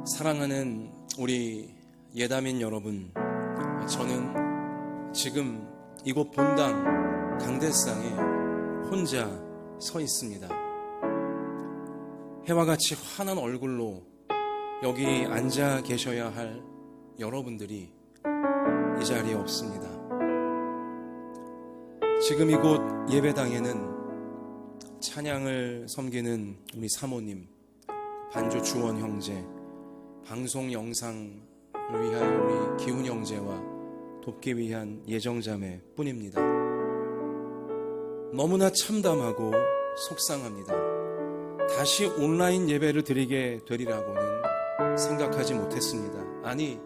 사랑하는 우리 예담인 여러분, 저는 지금 이곳 본당 강대상에 혼자 서 있습니다. 해와 같이 환한 얼굴로 여기 앉아 계셔야 할 여러분들이 이 자리에 없습니다. 지금 이곳 예배당에는 찬양을 섬기는 우리 사모님, 반주 주원 형제, 방송 영상을 위하여 우리 기훈 형제와 돕기 위한 예정자매 뿐입니다. 너무나 참담하고 속상합니다. 다시 온라인 예배를 드리게 되리라고는 생각하지 못했습니다. 아니,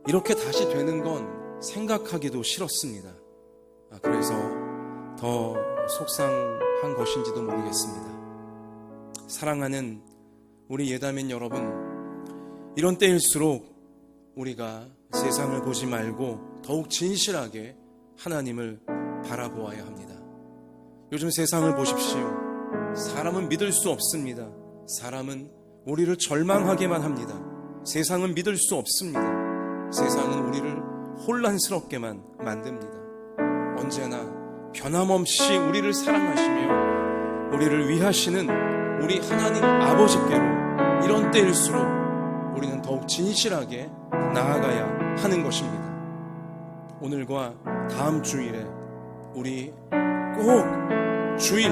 이렇게 다시 되는 건 생각하기도 싫었습니다. 그래서 더 속상한 것인지도 모르겠습니다. 사랑하는 우리 예담인 여러분, 이런 때일수록 우리가 세상을 보지 말고 더욱 진실하게 하나님을 바라보아야 합니다. 요즘 세상을 보십시오. 사람은 믿을 수 없습니다. 사람은 우리를 절망하게만 합니다. 세상은 믿을 수 없습니다. 세상은 우리를 혼란스럽게만 만듭니다. 언제나 변함없이 우리를 사랑하시며 우리를 위하시는 우리 하나님 아버지께로 이런 때일수록 우리는 더욱 진실하게 나아가야 하는 것입니다. 오늘과 다음 주일에 우리 꼭 주일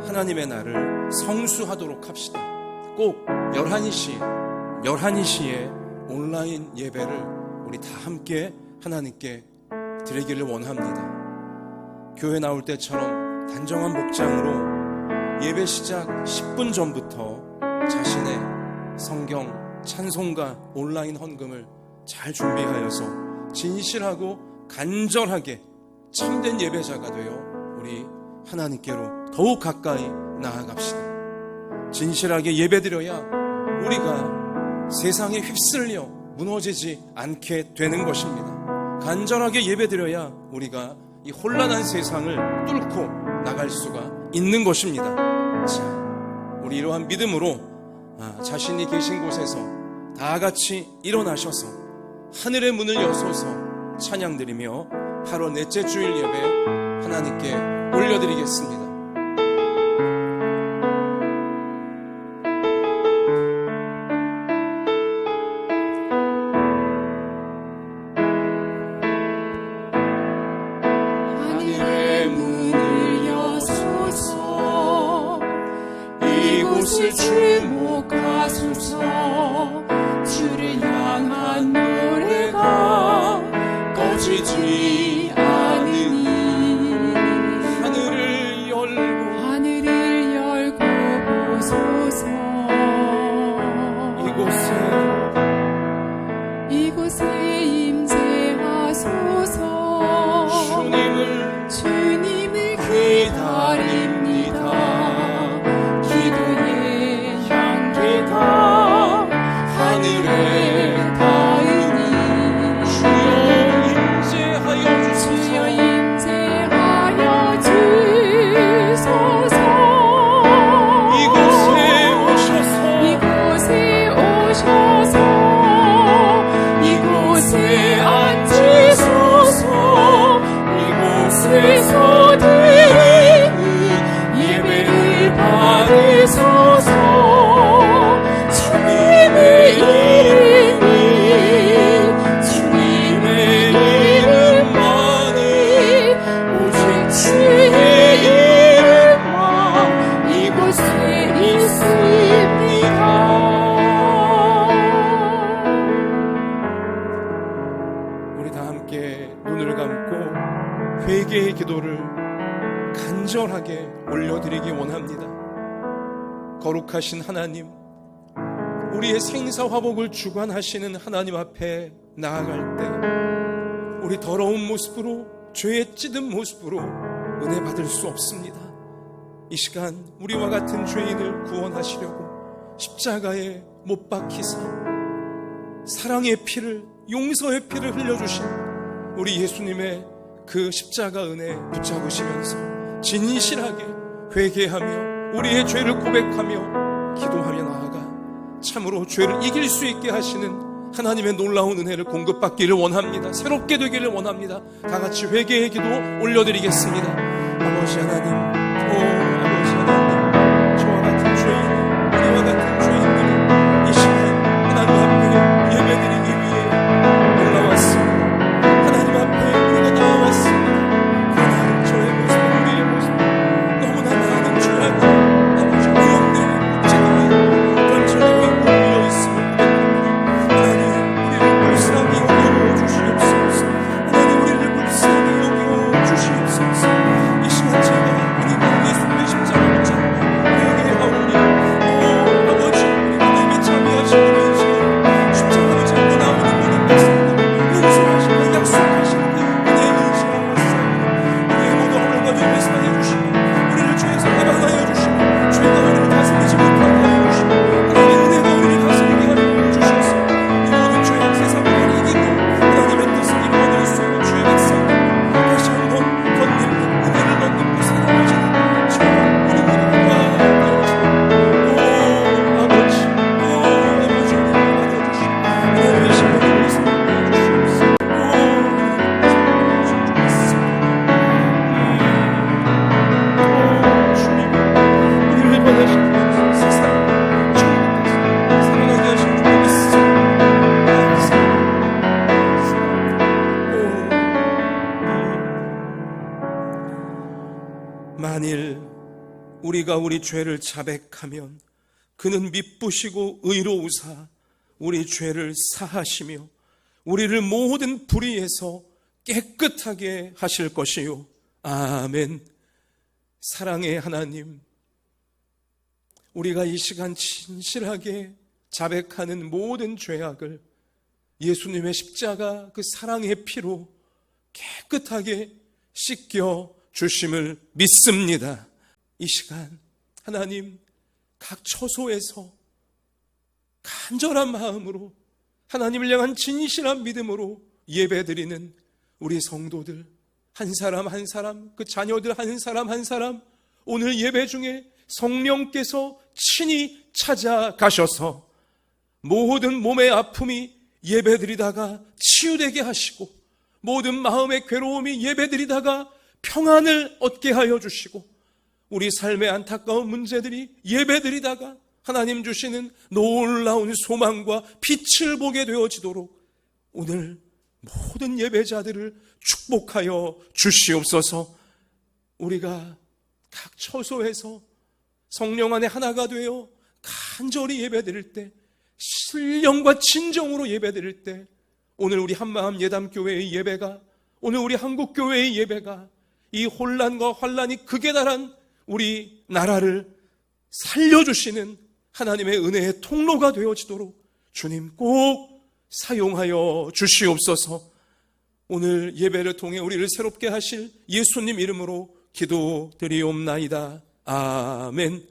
하나님의 날을 성수하도록 합시다. 꼭 11시에 온라인 예배를 우리 다 함께 하나님께 드리기를 원합니다. 교회 나올 때처럼 단정한 복장으로 예배 시작 10분 전부터 자신의 성경, 찬송가, 온라인 헌금을 잘 준비하여서 진실하고 간절하게 참된 예배자가 되어 우리 하나님께로 더욱 가까이 나아갑시다. 진실하게 예배드려야 우리가 세상에 휩쓸려 무너지지 않게 되는 것입니다. 간절하게 예배드려야 우리가 이 혼란한 세상을 뚫고 나갈 수가 있는 것입니다. 자, 우리 이러한 믿음으로 자신이 계신 곳에서 다 같이 일어나셔서 하늘의 문을 여소서 찬양드리며 8월 넷째 주일 예배 하나님께 올려드리겠습니다. 하늘의 문을 여소서 이곳을 주목하소서. 주를 향한 노래가 꺼지지 않으니 하늘을 열고 보소서. 이곳에 임재하소서. 주님을 기다립니다. 기도의 향기가 하늘에 닿으니 주여 임재하여 주소서. 이곳에 오셔서 이곳에 앉으소서. 이곳에서 드리는 예배를 받으소서. 주님의 이름만이 오직 주의 이름만 이곳에 있습니다. 우리 다 함께 눈을 감고 회개의 기도를 간절하게 올려드리기 원합니다. 거룩하신 하나님, 우리의 생사화복을 주관하시는 하나님 앞에 나아갈 때 우리 더러운 모습으로, 죄에 찌든 모습으로 은혜 받을 수 없습니다. 이 시간 우리와 같은 죄인을 구원하시려고 십자가에 못 박히사 사랑의 피를, 용서의 피를 흘려주신 우리 예수님의 그 십자가 은혜 붙잡으시면서 진실하게 회개하며 우리의 죄를 고백하며 기도하며 나아가 참으로 죄를 이길 수 있게 하시는 하나님의 놀라운 은혜를 공급받기를 원합니다. 새롭게 되기를 원합니다. 다 같이 회개의 기도 올려드리겠습니다. 아버지 하나님, 아버지 하나님, 저와 같은 죄인, 우리와 같은 죄인들이 이 시간 하나님 앞에 예배드리기 위해 올라왔습니다. 하나님 앞에 우리가 나와왔습니다. 그러나 저의 모습, 우리의 모습, 너무나 많은 죄악이 아버지 오염되고 제가 던져내고 물려 있습니다. 불쌍히 여겨 주시옵소서. 하나님 우리를 불쌍히 여겨 주시옵소서. 이 시간 제가 우리가 예수님의 십자가 붙잡고 회개하오니 아버지 우리가 내게 참여하시는 시간 십자가를 잡고 나오는 모든 백성들 용서하시고 약속하시는 그 은혜의 의지하옵소서. 우리의 모든 허물과 죄를 사하여 주시고 우리를 죄에서 해방하여 주시고 죄가 우리를 다스리지 못하게 하여 주시고 하나님의 은혜가 우리를 다스리게 하여 주셔서 이 모든 죄악 세상을 하나님의 뜻을 이루어낼 수 있는 주의 백성 다시 한번 덧입는 은혜를 덧입고 사랑하시는 저와 우리 모두가 되어주시고 아버지 아버지 은혜를 받아주시고 하나님의 신령을 사랑해 주시옵소서. 주님 우리를 받아주시고 세상 주님께서 사랑하게 하신 주의 믿습니다. 만일 우리가 우리 죄를 자백하면 그는 미쁘시고 의로우사 우리 죄를 사하시며 우리를 모든 불의에서 깨끗하게 하실 것이요. 아멘. 사랑의 하나님, 우리가 이 시간 진실하게 자백하는 모든 죄악을 예수님의 십자가 그 사랑의 피로 깨끗하게 씻겨 주심을 믿습니다. 이 시간 하나님 각 처소에서 간절한 마음으로 하나님을 향한 진실한 믿음으로 예배드리는 우리 성도들 한 사람 한 사람, 그 자녀들 한 사람 한 사람 오늘 예배 중에 성령께서 친히 찾아가셔서 모든 몸의 아픔이 예배드리다가 치유되게 하시고 모든 마음의 괴로움이 예배드리다가 평안을 얻게 하여 주시고 우리 삶의 안타까운 문제들이 예배드리다가 하나님 주시는 놀라운 소망과 빛을 보게 되어지도록 오늘 모든 예배자들을 축복하여 주시옵소서. 우리가 각 처소에서 성령 안에 하나가 되어 간절히 예배드릴 때 신령과 진정으로 예배드릴 때 오늘 우리 한마음 예담교회의 예배가 오늘 우리 한국교회의 예배가 이 혼란과 환란이 극에 달한 우리 나라를 살려주시는 하나님의 은혜의 통로가 되어지도록 주님 꼭 사용하여 주시옵소서. 오늘 예배를 통해 우리를 새롭게 하실 예수님 이름으로 기도드리옵나이다. 아멘.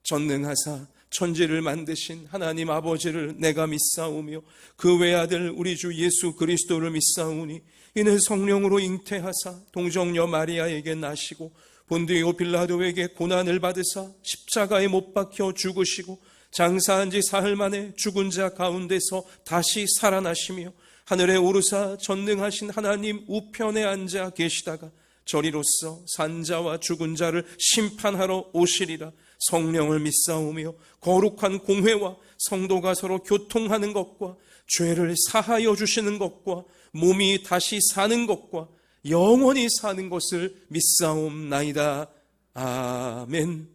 전능하사 천지를 만드신 하나님 아버지를 내가 믿사오며 그 외아들 우리 주 예수 그리스도를 믿사오니 이는 성령으로 잉태하사 동정녀 마리아에게 나시고 본디오 빌라도에게 고난을 받으사 십자가에 못 박혀 죽으시고 장사한 지 사흘 만에 죽은 자 가운데서 다시 살아나시며 하늘에 오르사 전능하신 하나님 우편에 앉아 계시다가 저리로서 산자와 죽은 자를 심판하러 오시리라. 성령을 믿사오며 거룩한 공회와 성도가 서로 교통하는 것과 죄를 사하여 주시는 것과 몸이 다시 사는 것과 영원히 사는 것을 믿사옵나이다. 아멘.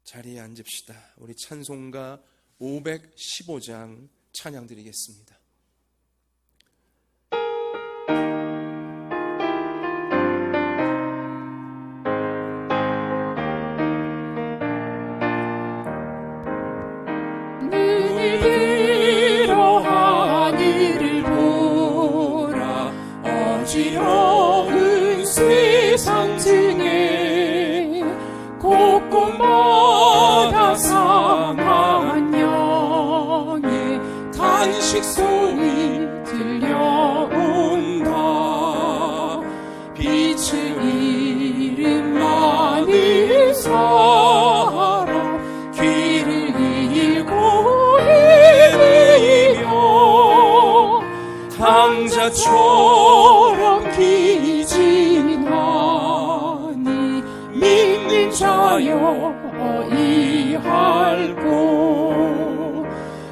자리에 앉읍시다. 우리 찬송가 515장 찬양 드리겠습니다. 어지러운 세상 중에 곳곳마다 상한 영의 단식 속 어이할꼬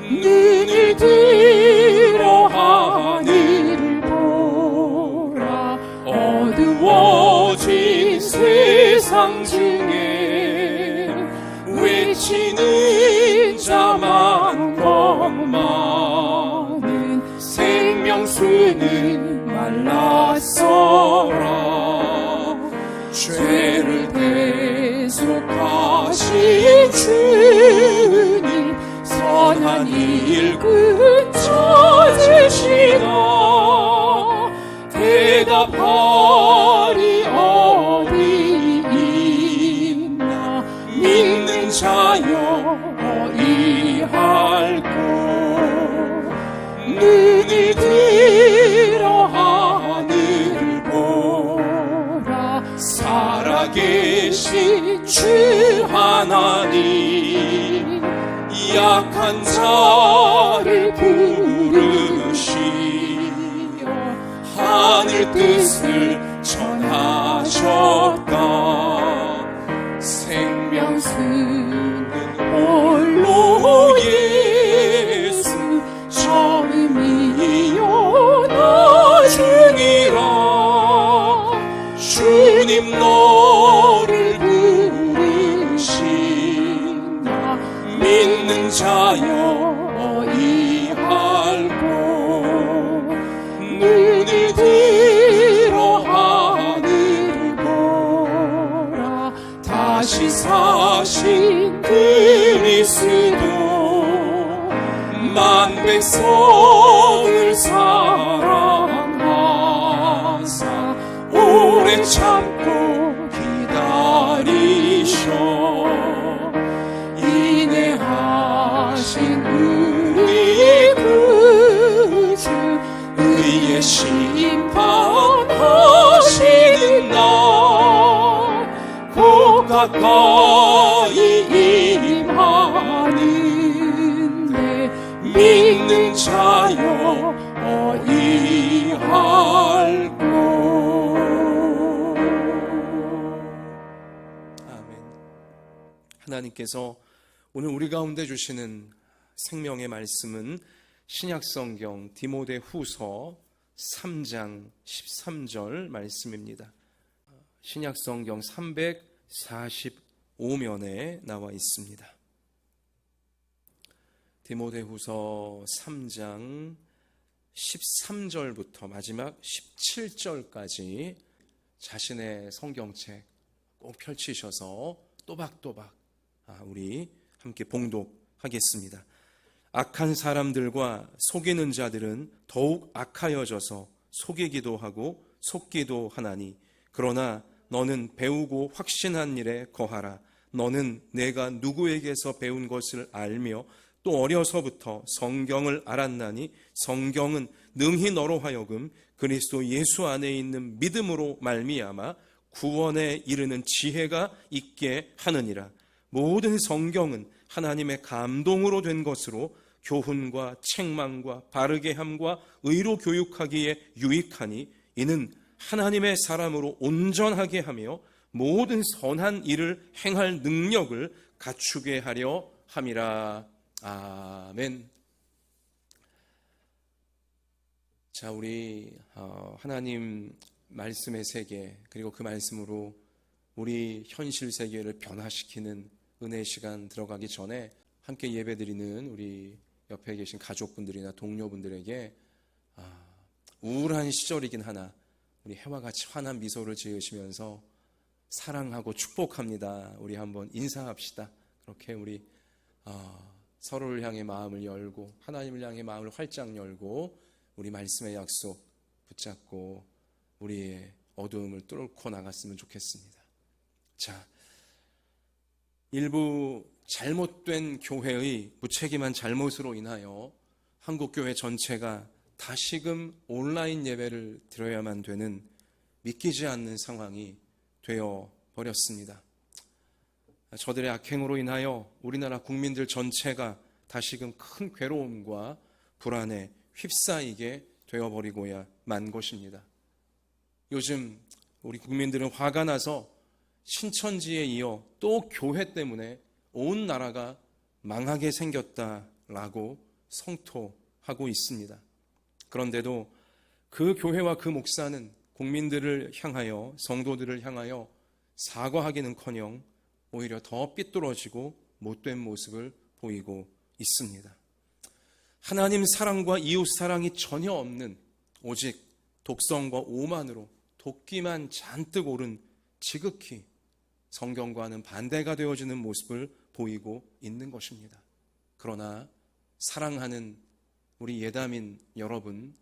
눈을 들어 하늘을 보라 어두워진 세상 중에 외치는 자만 많은 생명수는 말랐어라 죄를 대속하신 주님 선한 일꾼 찾으시나 대답하리 어디 있나 믿는 자여 어이할꼬 눈을 들어 하늘을 보라 살아계신 주 하나님 약한 자를 부르시어 하늘 뜻을 전하셨다 생명수는 홀로 예수 처음이요 나중이라 주님 너를 부르신다 믿는 자여 어이할꼬 눈을 들어 하늘을 보라 다시 사신 그리스도 만 백성을 사랑하사 오래 참고 기다리셔 인내하신 우리 구주 의의 심판하시는 날 곧 가까이 임하는데 믿는 자여 어이할꼬 아멘. 하나님께서 오늘 우리 가운데 주시는 생명의 말씀은 신약성경 디모데후서 3장 13절 말씀입니다. 신약성경 345면에 나와 있습니다. 디모데후서 3장 13절부터 마지막 17절까지 자신의 성경책 꼭 펼치셔서 또박또박 우리 함께 봉독하겠습니다. 악한 사람들과 속이는 자들은 더욱 악하여져서 속이기도 하고 속기도 하나니 그러나 너는 배우고 확신한 일에 거하라. 너는 내가 누구에게서 배운 것을 알며 또 어려서부터 성경을 알았나니 성경은 능히 너로 하여금 그리스도 예수 안에 있는 믿음으로 말미암아 구원에 이르는 지혜가 있게 하느니라. 모든 성경은 하나님의 감동으로 된 것으로 교훈과 책망과 바르게 함과 의로 교육하기에 유익하니 이는 하나님의 사람으로 온전하게 하며 모든 선한 일을 행할 능력을 갖추게 하려 함이라. 아멘. 자, 우리 하나님 말씀의 세계 그리고 그 말씀으로 우리 현실 세계를 변화시키는 은혜의 시간 들어가기 전에 함께 예배드리는 우리 옆에 계신 가족분들이나 동료분들에게 우울한 시절이긴 하나 우리 해와 같이 환한 미소를 지으시면서 사랑하고 축복합니다. 우리 한번 인사합시다. 그렇게 우리 서로를 향해 마음을 열고 하나님을 향해 마음을 활짝 열고 우리 말씀의 약속 붙잡고 우리의 어두움을 뚫고 나갔으면 좋겠습니다. 자, 일부 잘못된 교회의 무책임한 잘못으로 인하여 한국교회 전체가 다시금 온라인 예배를 드려야만 되는 믿기지 않는 상황이 되어 버렸습니다. 저들의 악행으로 인하여 우리나라 국민들 전체가 다시금 큰 괴로움과 불안에 휩싸이게 되어버리고야 만 것입니다. 요즘 우리 국민들은 화가 나서 신천지에 이어 또 교회 때문에 온 나라가 망하게 생겼다라고 성토하고 있습니다. 그런데도 그 교회와 그 목사는 국민들을 향하여, 성도들을 향하여 사과하기는커녕 오히려 더 삐뚤어지고 못된 모습을 보이고 있습니다. 하나님 사랑과 이웃 사랑이 전혀 없는, 오직 독성과 오만으로 도끼만 잔뜩 오른 지극히 성경과는 반대가 되어지는 모습을 보이고 있는 것입니다. 그러나 사랑하는 우리 예담인 여러분,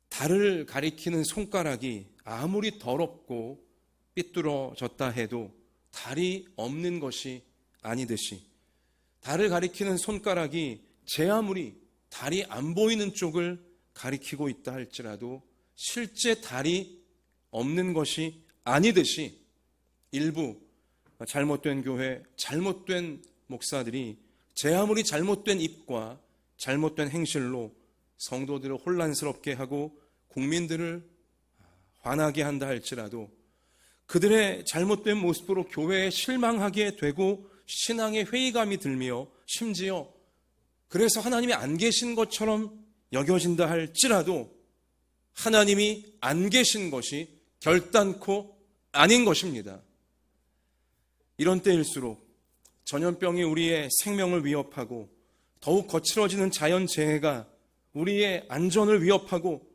달을 가리키는 손가락이 아무리 더럽고 삐뚤어졌다 해도 달이 없는 것이 아니듯이, 달을 가리키는 손가락이 제 아무리 달이 안 보이는 쪽을 가리키고 있다 할지라도 실제 달이 없는 것이 아니듯이, 일부 잘못된 교회, 잘못된 목사들이 제 아무리 잘못된 입과 잘못된 행실로 성도들을 혼란스럽게 하고 국민들을 화나게 한다 할지라도 그들의 잘못된 모습으로 교회에 실망하게 되고 신앙에 회의감이 들며 심지어 그래서 하나님이 안 계신 것처럼 여겨진다 할지라도 하나님이 안 계신 것이 결단코 아닌 것입니다. 이런 때일수록 전염병이 우리의 생명을 위협하고 더욱 거칠어지는 자연재해가 우리의 안전을 위협하고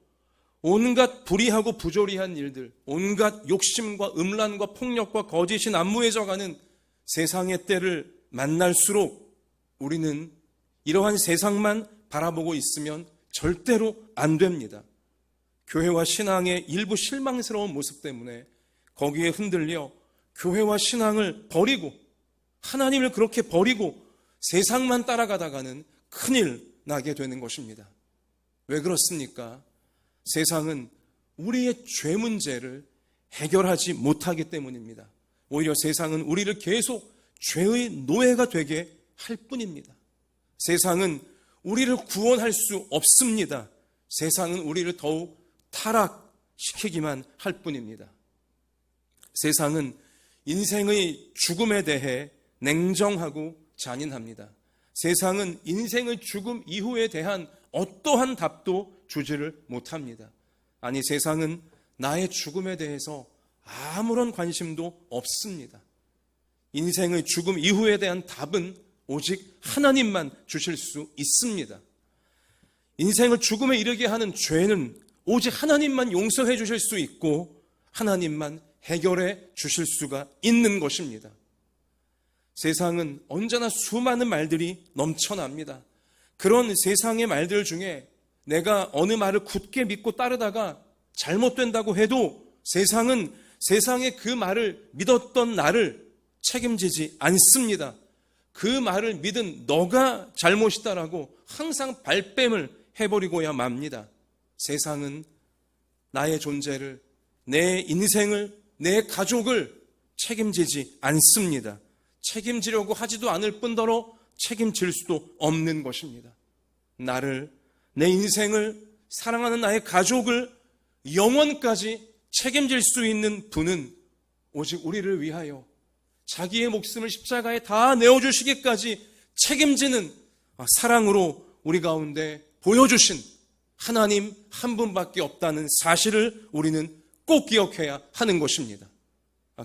온갖 불의하고 부조리한 일들, 온갖 욕심과 음란과 폭력과 거짓이 난무해져가는 세상의 때를 만날수록 우리는 이러한 세상만 바라보고 있으면 절대로 안 됩니다. 교회와 신앙의 일부 실망스러운 모습 때문에 거기에 흔들려 교회와 신앙을 버리고 하나님을 그렇게 버리고 세상만 따라가다가는 큰일 나게 되는 것입니다. 왜 그렇습니까? 세상은 우리의 죄 문제를 해결하지 못하기 때문입니다. 오히려 세상은 우리를 계속 죄의 노예가 되게 할 뿐입니다. 세상은 우리를 구원할 수 없습니다. 세상은 우리를 더욱 타락시키기만 할 뿐입니다. 세상은 인생의 죽음에 대해 냉정하고 잔인합니다. 세상은 인생의 죽음 이후에 대한 어떠한 답도 주지를 못합니다. 아니, 세상은 나의 죽음에 대해서 아무런 관심도 없습니다. 인생의 죽음 이후에 대한 답은 오직 하나님만 주실 수 있습니다. 인생을 죽음에 이르게 하는 죄는 오직 하나님만 용서해 주실 수 있고 하나님만 해결해 주실 수가 있는 것입니다. 세상은 언제나 수많은 말들이 넘쳐납니다. 그런 세상의 말들 중에 내가 어느 말을 굳게 믿고 따르다가 잘못된다고 해도 세상은 세상의 그 말을 믿었던 나를 책임지지 않습니다. 그 말을 믿은 너가 잘못이다라고 항상 발뺌을 해버리고야 맙니다. 세상은 나의 존재를, 내 인생을, 내 가족을 책임지지 않습니다. 책임지려고 하지도 않을 뿐더러 책임질 수도 없는 것입니다. 나를, 내 인생을, 사랑하는 나의 가족을 영원까지 책임질 수 있는 분은 오직 우리를 위하여 자기의 목숨을 십자가에 다 내어주시기까지 책임지는 사랑으로 우리 가운데 보여주신 하나님 한 분밖에 없다는 사실을 우리는 꼭 기억해야 하는 것입니다.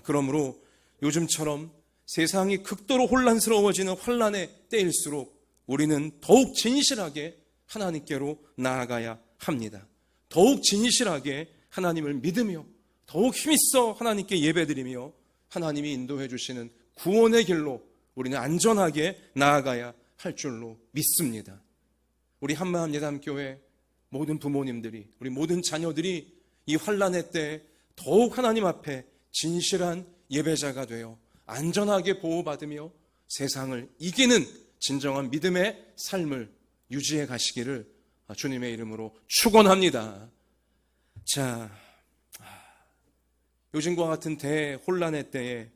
그러므로 요즘처럼 세상이 극도로 혼란스러워지는 환란의 때일수록 우리는 더욱 진실하게 하나님께로 나아가야 합니다. 더욱 진실하게 하나님을 믿으며 더욱 힘있어 하나님께 예배드리며 하나님이 인도해 주시는 구원의 길로 우리는 안전하게 나아가야 할 줄로 믿습니다. 우리 한마음 예담교회 모든 부모님들이, 우리 모든 자녀들이 이 환란의 때에 더욱 하나님 앞에 진실한 예배자가 되어 안전하게 보호받으며 세상을 이기는 진정한 믿음의 삶을 유지해 가시기를 주님의 이름으로 축원합니다. 자, 요즘과 같은 대혼란의 때에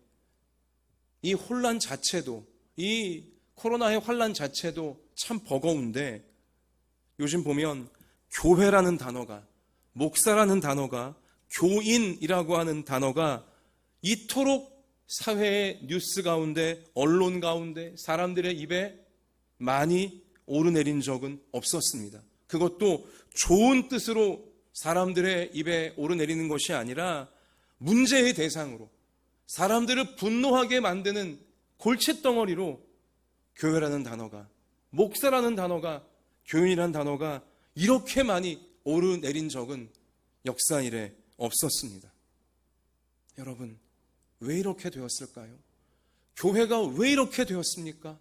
이 혼란 자체도, 이 코로나의 환란 자체도 참 버거운데 요즘 보면 교회라는 단어가, 목사라는 단어가, 교인이라고 하는 단어가 이토록 사회의 뉴스 가운데, 언론 가운데 사람들의 입에 많이 오르내린 적은 없었습니다. 그것도 좋은 뜻으로 사람들의 입에 오르내리는 것이 아니라 문제의 대상으로 사람들을 분노하게 만드는 골칫덩어리로 교회라는 단어가, 목사라는 단어가, 교인이라는 단어가 이렇게 많이 오르내린 적은 역사 이래 없었습니다. 여러분, 왜 이렇게 되었을까요? 교회가 왜 이렇게 되었습니까?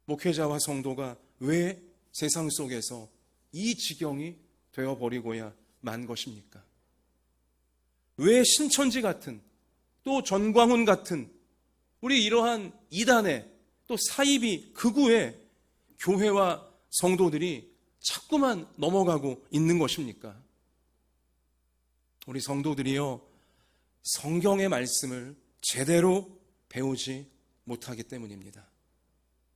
목회자와 성도가 왜 세상 속에서 이 지경이 되어버리고야 만 것입니까? 왜 신천지 같은, 또 전광훈 같은 우리 이러한 이단의 또 사이비 극우의 교회와 성도들이 자꾸만 넘어가고 있는 것입니까? 우리 성도들이요, 성경의 말씀을 제대로 배우지 못하기 때문입니다.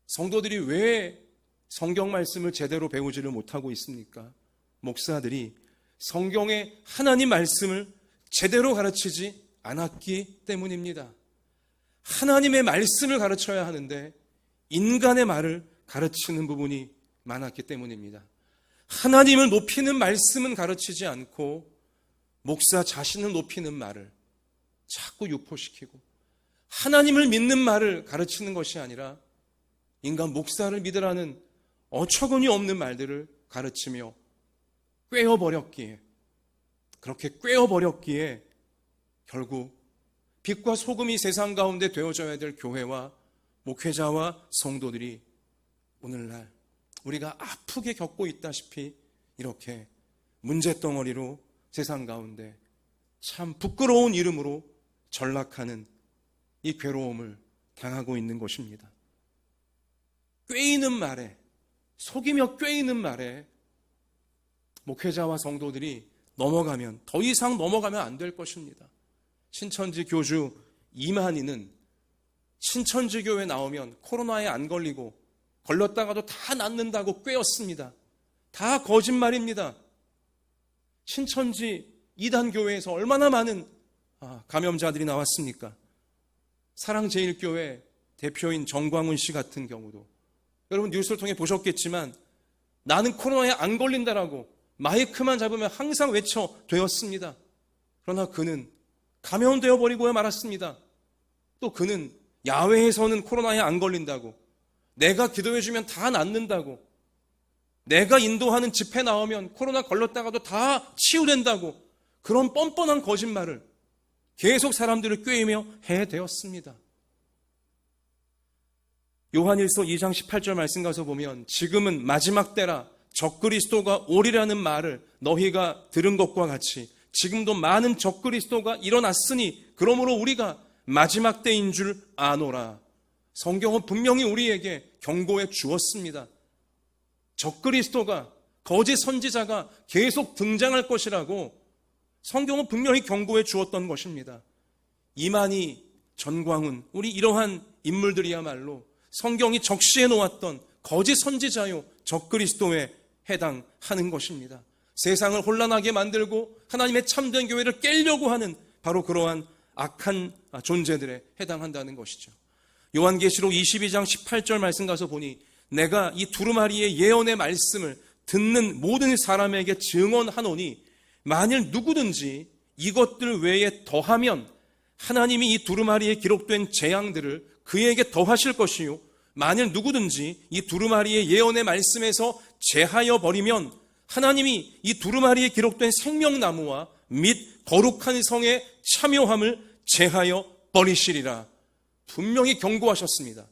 성도들이 왜 성경 말씀을 제대로 배우지를 못하고 있습니까? 목사들이 성경의 하나님 말씀을 제대로 가르치지 않았기 때문입니다. 하나님의 말씀을 가르쳐야 하는데 인간의 말을 가르치는 부분이 많았기 때문입니다. 하나님을 높이는 말씀은 가르치지 않고 목사 자신을 높이는 말을 자꾸 유포시키고 하나님을 믿는 말을 가르치는 것이 아니라 인간 목사를 믿으라는 어처구니 없는 말들을 가르치며 그렇게 꿰어버렸기에 결국 빛과 소금이 세상 가운데 되어져야 될 교회와 목회자와 성도들이 오늘날 우리가 아프게 겪고 있다시피 이렇게 문제덩어리로 세상 가운데 참 부끄러운 이름으로 전락하는 이 괴로움을 당하고 있는 것입니다. 꿰이는 말에, 속이며 꿰이는 말에 목회자와 성도들이 더 이상 넘어가면 안 될 것입니다. 신천지 교주 이만희는 신천지 교회 나오면 코로나에 안 걸리고 걸렸다가도 다 낫는다고 꿰었습니다. 다 거짓말입니다. 신천지 이단교회에서 얼마나 많은 감염자들이 나왔습니까? 사랑제일교회 대표인 정광훈 씨 같은 경우도 여러분 뉴스를 통해 보셨겠지만 나는 코로나에 안 걸린다라고 마이크만 잡으면 항상 외쳐되었습니다. 그러나 그는 감염되어 버리고야 말았습니다. 또 그는 야외에서는 코로나에 안 걸린다고, 내가 기도해주면 다 낫는다고, 내가 인도하는 집회 나오면 코로나 걸렸다가도 다 치유된다고, 그런 뻔뻔한 거짓말을 계속 사람들을 꿰이며 해대었습니다. 요한일서 2장 18절 말씀 가서 보면 지금은 마지막 때라 적그리스도가 오리라는 말을 너희가 들은 것과 같이 지금도 많은 적그리스도가 일어났으니 그러므로 우리가 마지막 때인 줄 아노라. 성경은 분명히 우리에게 경고해 주었습니다. 적그리스도가, 거짓 선지자가 계속 등장할 것이라고 성경은 분명히 경고해 주었던 것입니다. 이만희, 전광훈, 우리 이러한 인물들이야말로 성경이 적시해 놓았던 거짓 선지자요 적그리스도에 해당하는 것입니다. 세상을 혼란하게 만들고 하나님의 참된 교회를 깨려고 하는 바로 그러한 악한 존재들에 해당한다는 것이죠. 요한계시록 22장 18절 말씀 가서 보니 내가 이 두루마리의 예언의 말씀을 듣는 모든 사람에게 증언하노니 만일 누구든지 이것들 외에 더하면 하나님이 이 두루마리에 기록된 재앙들을 그에게 더하실 것이요 만일 누구든지 이 두루마리의 예언의 말씀에서 제하여 버리면 하나님이 이 두루마리에 기록된 생명나무와 및 거룩한 성의 참여함을 제하여 버리시리라. 분명히 경고하셨습니다.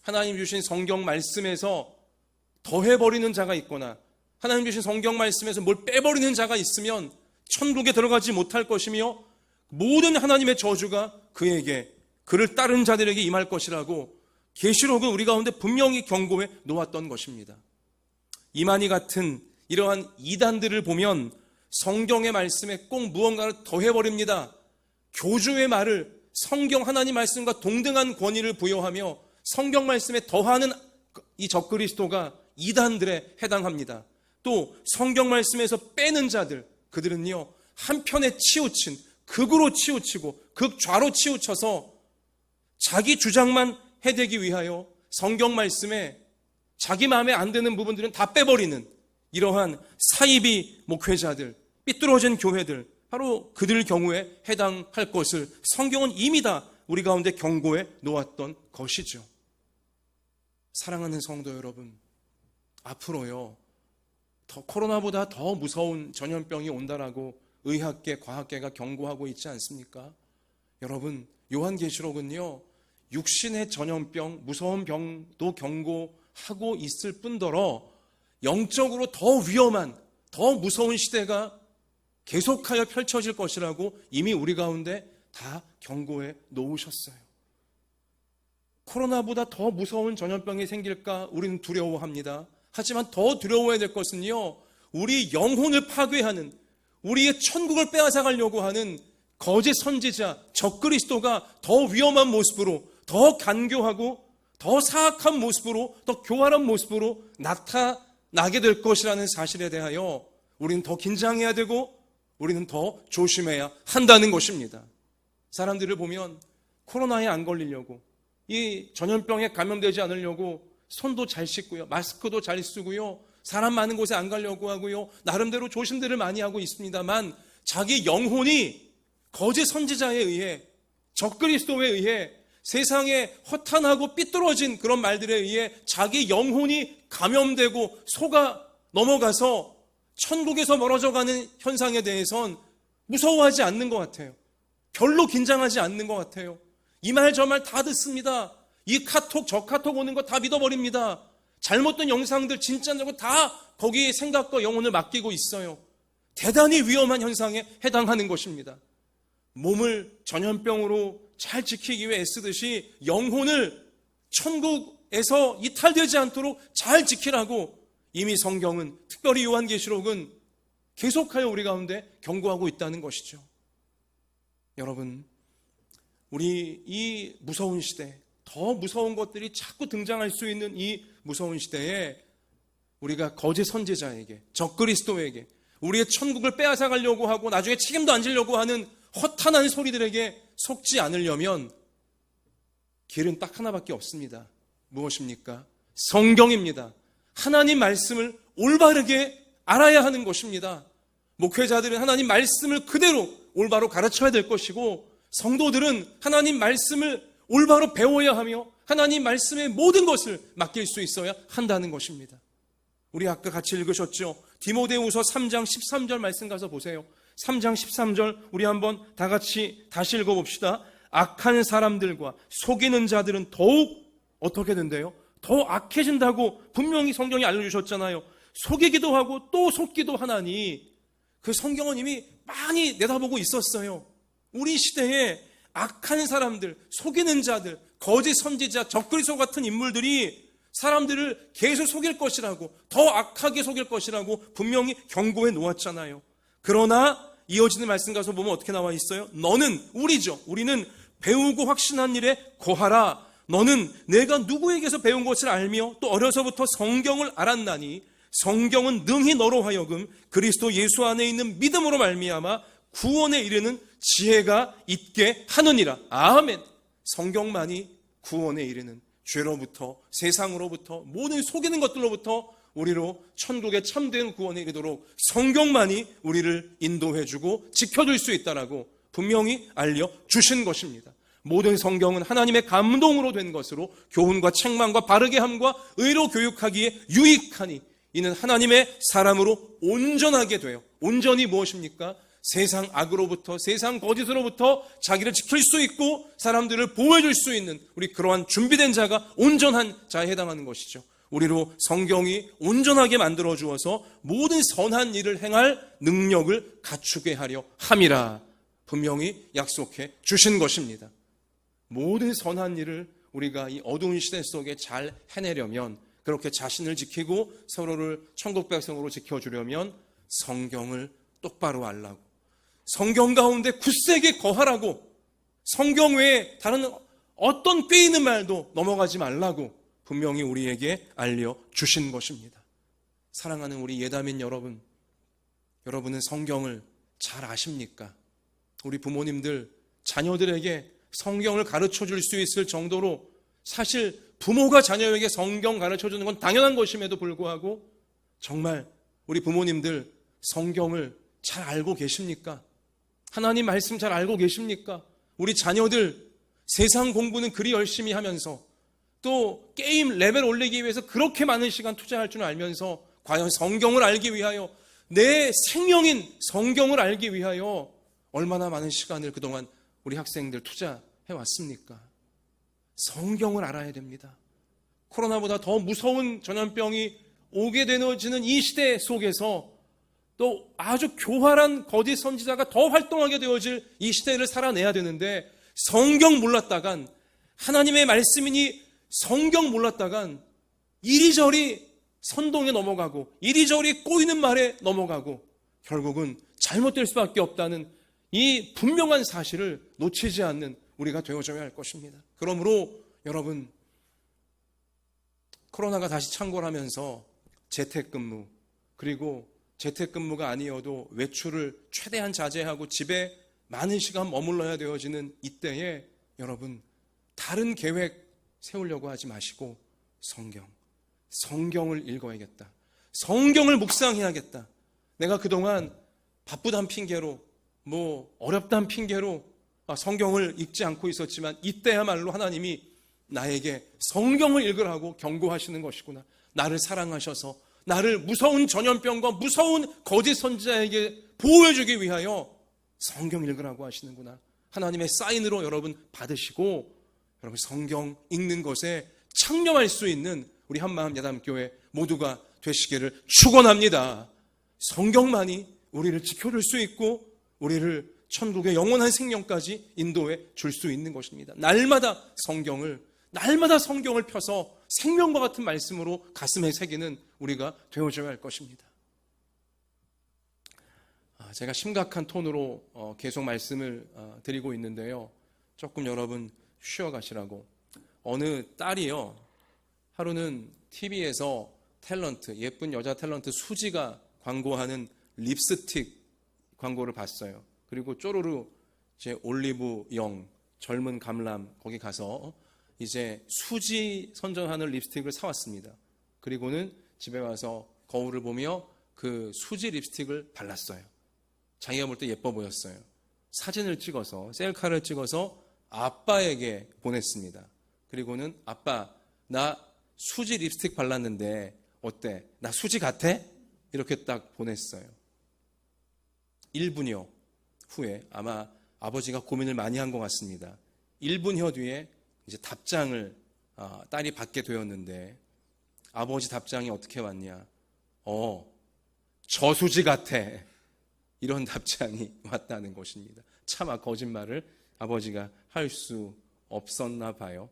하나님 주신 성경 말씀에서 더해버리는 자가 있거나 하나님 주신 성경 말씀에서 뭘 빼버리는 자가 있으면 천국에 들어가지 못할 것이며 모든 하나님의 저주가 그를 따른 자들에게 임할 것이라고 계시록은 우리 가운데 분명히 경고해 놓았던 것입니다. 이만희 같은 이러한 이단들을 보면 성경의 말씀에 꼭 무언가를 더해버립니다. 교주의 말을 성경 하나님 말씀과 동등한 권위를 부여하며 성경 말씀에 더하는 이 적그리스도가 이단들에 해당합니다. 또 성경 말씀에서 빼는 자들, 그들은요 한편에 치우친 극으로 치우치고 극좌로 치우쳐서 자기 주장만 해대기 위하여 성경 말씀에 자기 마음에 안 드는 부분들은 다 빼버리는 이러한 사이비 목회자들, 삐뚤어진 교회들, 바로 그들 경우에 해당할 것을 성경은 이미 다 우리 가운데 경고해 놓았던 것이죠. 사랑하는 성도 여러분, 앞으로요, 코로나보다 더 무서운 전염병이 온다라고 의학계, 과학계가 경고하고 있지 않습니까? 여러분, 요한계시록은요, 육신의 전염병, 무서운 병도 경고하고 있을 뿐더러 영적으로 더 위험한, 더 무서운 시대가 계속하여 펼쳐질 것이라고 이미 우리 가운데 다 경고해 놓으셨어요. 코로나보다 더 무서운 전염병이 생길까 우리는 두려워합니다. 하지만 더 두려워해야 될 것은요, 우리 영혼을 파괴하는, 우리의 천국을 빼앗아가려고 하는 거짓 선지자, 적그리스도가 더 위험한 모습으로, 더 간교하고 더 사악한 모습으로, 더 교활한 모습으로 나타나게 될 것이라는 사실에 대하여 우리는 더 긴장해야 되고 우리는 더 조심해야 한다는 것입니다. 사람들을 보면 코로나에 안 걸리려고, 이 전염병에 감염되지 않으려고 손도 잘 씻고요, 마스크도 잘 쓰고요, 사람 많은 곳에 안 가려고 하고요, 나름대로 조심들을 많이 하고 있습니다만 자기 영혼이 거짓 선지자에 의해, 적그리스도에 의해, 세상에 허탄하고 삐뚤어진 그런 말들에 의해 자기 영혼이 감염되고 속아 넘어가서 천국에서 멀어져가는 현상에 대해선 무서워하지 않는 것 같아요. 별로 긴장하지 않는 것 같아요. 이 말 저 말 다 듣습니다. 이 카톡 저 카톡 오는 거 다 믿어버립니다. 잘못된 영상들 진짜냐고 다 거기에 생각과 영혼을 맡기고 있어요. 대단히 위험한 현상에 해당하는 것입니다. 몸을 전염병으로 잘 지키기 위해 애쓰듯이 영혼을 천국에서 이탈되지 않도록 잘 지키라고 이미 성경은, 특별히 요한계시록은 계속하여 우리 가운데 경고하고 있다는 것이죠. 여러분, 우리 이 무서운 시대, 더 무서운 것들이 자꾸 등장할 수 있는 이 무서운 시대에 우리가 거짓 선지자에게, 적그리스도에게, 우리의 천국을 빼앗아 가려고 하고 나중에 책임도 안 지려고 하는 허탄한 소리들에게 속지 않으려면 길은 딱 하나밖에 없습니다. 무엇입니까? 성경입니다. 하나님 말씀을 올바르게 알아야 하는 것입니다. 목회자들은 하나님 말씀을 그대로 올바로 가르쳐야 될 것이고, 성도들은 하나님 말씀을 올바로 배워야 하며 하나님 말씀의 모든 것을 맡길 수 있어야 한다는 것입니다. 우리 아까 같이 읽으셨죠? 디모데후서 3장 13절 말씀 가서 보세요. 3장 13절 우리 한번 다 같이 다시 읽어봅시다. 악한 사람들과 속이는 자들은 더욱 어떻게 된대요? 더 악해진다고 분명히 성경이 알려주셨잖아요. 속이기도 하고 또 속기도 하나니, 그 성경은 이미 많이 내다보고 있었어요. 우리 시대에 악한 사람들, 속이는 자들, 거짓 선지자, 적그리스도 같은 인물들이 사람들을 계속 속일 것이라고, 더 악하게 속일 것이라고 분명히 경고해 놓았잖아요. 그러나 이어지는 말씀 가서 보면 어떻게 나와 있어요? 너는, 우리죠, 우리는 배우고 확신한 일에 고하라. 너는 내가 누구에게서 배운 것을 알며 또 어려서부터 성경을 알았나니 성경은 능히 너로 하여금 그리스도 예수 안에 있는 믿음으로 말미암아 구원에 이르는 지혜가 있게 하느니라. 아멘. 성경만이 구원에 이르는, 죄로부터, 세상으로부터, 모든 속이는 것들로부터 우리로 천국의 참된 구원에 이르도록 성경만이 우리를 인도해주고 지켜줄 수 있다라고 분명히 알려주신 것입니다. 모든 성경은 하나님의 감동으로 된 것으로 교훈과 책망과 바르게 함과 의로 교육하기에 유익하니 이는 하나님의 사람으로 온전하게 되어, 온전히 무엇입니까? 세상 악으로부터, 세상 거짓으로부터 자기를 지킬 수 있고 사람들을 보호해줄 수 있는 우리 그러한 준비된 자가 온전한 자에 해당하는 것이죠. 우리로 성경이 온전하게 만들어 주어서 모든 선한 일을 행할 능력을 갖추게 하려 함이라 분명히 약속해 주신 것입니다. 모든 선한 일을 우리가 이 어두운 시대 속에 잘 해내려면, 그렇게 자신을 지키고 서로를 천국 백성으로 지켜주려면 성경을 똑바로 알라고, 성경 가운데 굳세게 거하라고, 성경 외에 다른 어떤 꾀이는 말도 넘어가지 말라고 분명히 우리에게 알려주신 것입니다. 사랑하는 우리 예담인 여러분, 여러분은 성경을 잘 아십니까? 우리 부모님들 자녀들에게 성경을 가르쳐 줄 수 있을 정도로, 사실 부모가 자녀에게 성경 가르쳐 주는 건 당연한 것임에도 불구하고 정말 우리 부모님들 성경을 잘 알고 계십니까? 하나님 말씀 잘 알고 계십니까? 우리 자녀들 세상 공부는 그리 열심히 하면서 또 게임 레벨 올리기 위해서 그렇게 많은 시간 투자할 줄 알면서 과연 성경을 알기 위하여, 내 생명인 성경을 알기 위하여 얼마나 많은 시간을 그동안 우리 학생들 투자해 왔습니까? 성경을 알아야 됩니다. 코로나보다 더 무서운 전염병이 오게 되어지는 이 시대 속에서 또 아주 교활한 거짓 선지자가 더 활동하게 되어질 이 시대를 살아내야 되는데, 성경 몰랐다간, 하나님의 말씀이니 성경 몰랐다간 이리저리 선동에 넘어가고 이리저리 꼬이는 말에 넘어가고 결국은 잘못될 수밖에 없다는 이 분명한 사실을 놓치지 않는 우리가 되어줘야 할 것입니다. 그러므로 여러분, 코로나가 다시 창궐하면서 재택근무, 그리고 재택근무가 아니어도 외출을 최대한 자제하고 집에 많은 시간 머물러야 되어지는 이때에 여러분, 다른 계획 세우려고 하지 마시고 성경을 읽어야겠다. 성경을 묵상해야겠다. 내가 그동안 바쁘단 핑계로, 어렵단 핑계로 성경을 읽지 않고 있었지만 이때야말로 하나님이 나에게 성경을 읽으라고 경고하시는 것이구나. 나를 사랑하셔서 나를 무서운 전염병과 무서운 거짓 선지자에게 보호해주기 위하여 성경 읽으라고 하시는구나. 하나님의 사인으로 여러분 받으시고, 여러분 성경 읽는 것에 창념할 수 있는 우리 한마음 야담교회 모두가 되시기를 축원합니다. 성경만이 우리를 지켜줄 수 있고 우리를 천국의 영원한 생명까지 인도해 줄 수 있는 것입니다. 날마다 성경을 펴서 생명과 같은 말씀으로 가슴에 새기는 우리가 되어줘야 할 것입니다. 제가 심각한 톤으로 계속 말씀을 드리고 있는데요, 조금 여러분 쉬어가시라고. 어느 딸이요, 하루는 TV에서 탤런트, 예쁜 여자 탤런트 수지가 광고하는 립스틱 광고를 봤어요. 그리고 쪼르르 이제 올리브영, 젊은 감람 거기 가서 이제 수지 선전하는 립스틱을 사왔습니다. 그리고는 집에 와서 거울을 보며 그 수지 립스틱을 발랐어요. 자기가 볼 때 예뻐 보였어요. 사진을 찍어서, 셀카를 찍어서 아빠에게 보냈습니다. 그리고는 아빠, 나 수지 립스틱 발랐는데 어때? 나 수지 같아? 이렇게 딱 보냈어요. 1분여 후에 아마 아버지가 고민을 많이 한 것 같습니다. 1분여 뒤에 이제 답장을 딸이 받게 되었는데, 아버지 답장이 어떻게 왔냐? 저수지 같아. 이런 답장이 왔다는 것입니다. 차마 거짓말을 아버지가 할 수 없었나 봐요.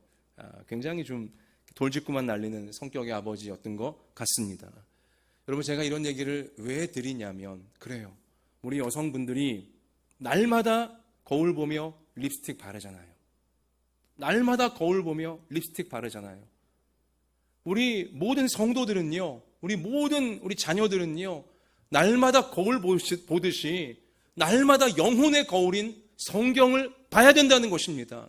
굉장히 좀 돌직구만 날리는 성격의 아버지였던 것 같습니다. 여러분, 제가 이런 얘기를 왜 드리냐면, 그래요. 우리 여성분들이 날마다 거울 보며 립스틱 바르잖아요. 날마다 거울 보며 립스틱 바르잖아요. 우리 모든 성도들은요, 우리 자녀들은요, 날마다 거울 보듯이 날마다 영혼의 거울인 성경을 봐야 된다는 것입니다.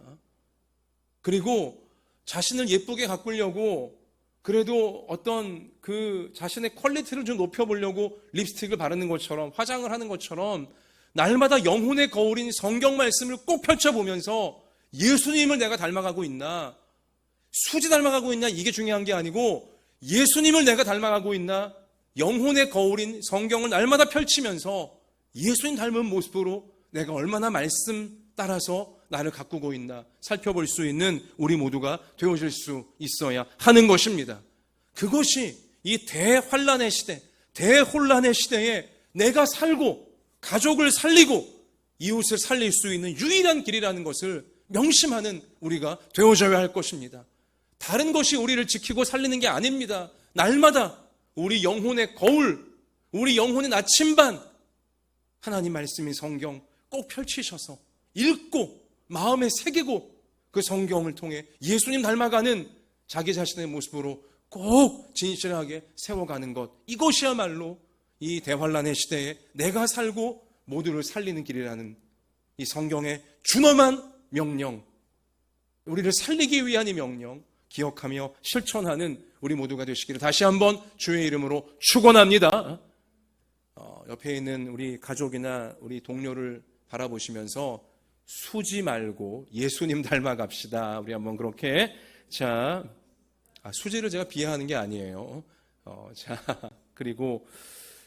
그리고 자신을 예쁘게 가꾸려고, 그래도 어떤 그 자신의 퀄리티를 좀 높여보려고 립스틱을 바르는 것처럼, 화장을 하는 것처럼 날마다 영혼의 거울인 성경 말씀을 꼭 펼쳐보면서 예수님을 내가 닮아가고 있나, 수지 닮아가고 있냐, 이게 중요한 게 아니고 예수님을 내가 닮아가고 있나, 영혼의 거울인 성경을 날마다 펼치면서 예수님 닮은 모습으로 내가 얼마나 말씀 따라서 나를 가꾸고 있나 살펴볼 수 있는 우리 모두가 되어질 수 있어야 하는 것입니다. 그것이 이 대환란의 시대, 대혼란의 시대에 내가 살고 가족을 살리고 이웃을 살릴 수 있는 유일한 길이라는 것을 명심하는 우리가 되어져야 할 것입니다. 다른 것이 우리를 지키고 살리는 게 아닙니다. 날마다 우리 영혼의 거울, 우리 영혼의 나침반, 하나님 말씀인 성경 꼭 펼치셔서 읽고 마음에 새기고 그 성경을 통해 예수님 닮아가는 자기 자신의 모습으로 꼭 진실하게 세워가는 것, 이것이야말로 이 대환란의 시대에 내가 살고 모두를 살리는 길이라는 이 성경의 준엄한 명령, 우리를 살리기 위한 이 명령 기억하며 실천하는 우리 모두가 되시기를 다시 한번 주의 이름으로 축원합니다. 옆에 있는 우리 가족이나 우리 동료를 바라보시면서 수지 말고 예수님 닮아갑시다. 우리 한번 그렇게. 자, 수지를 제가 비하하는 게 아니에요. 그리고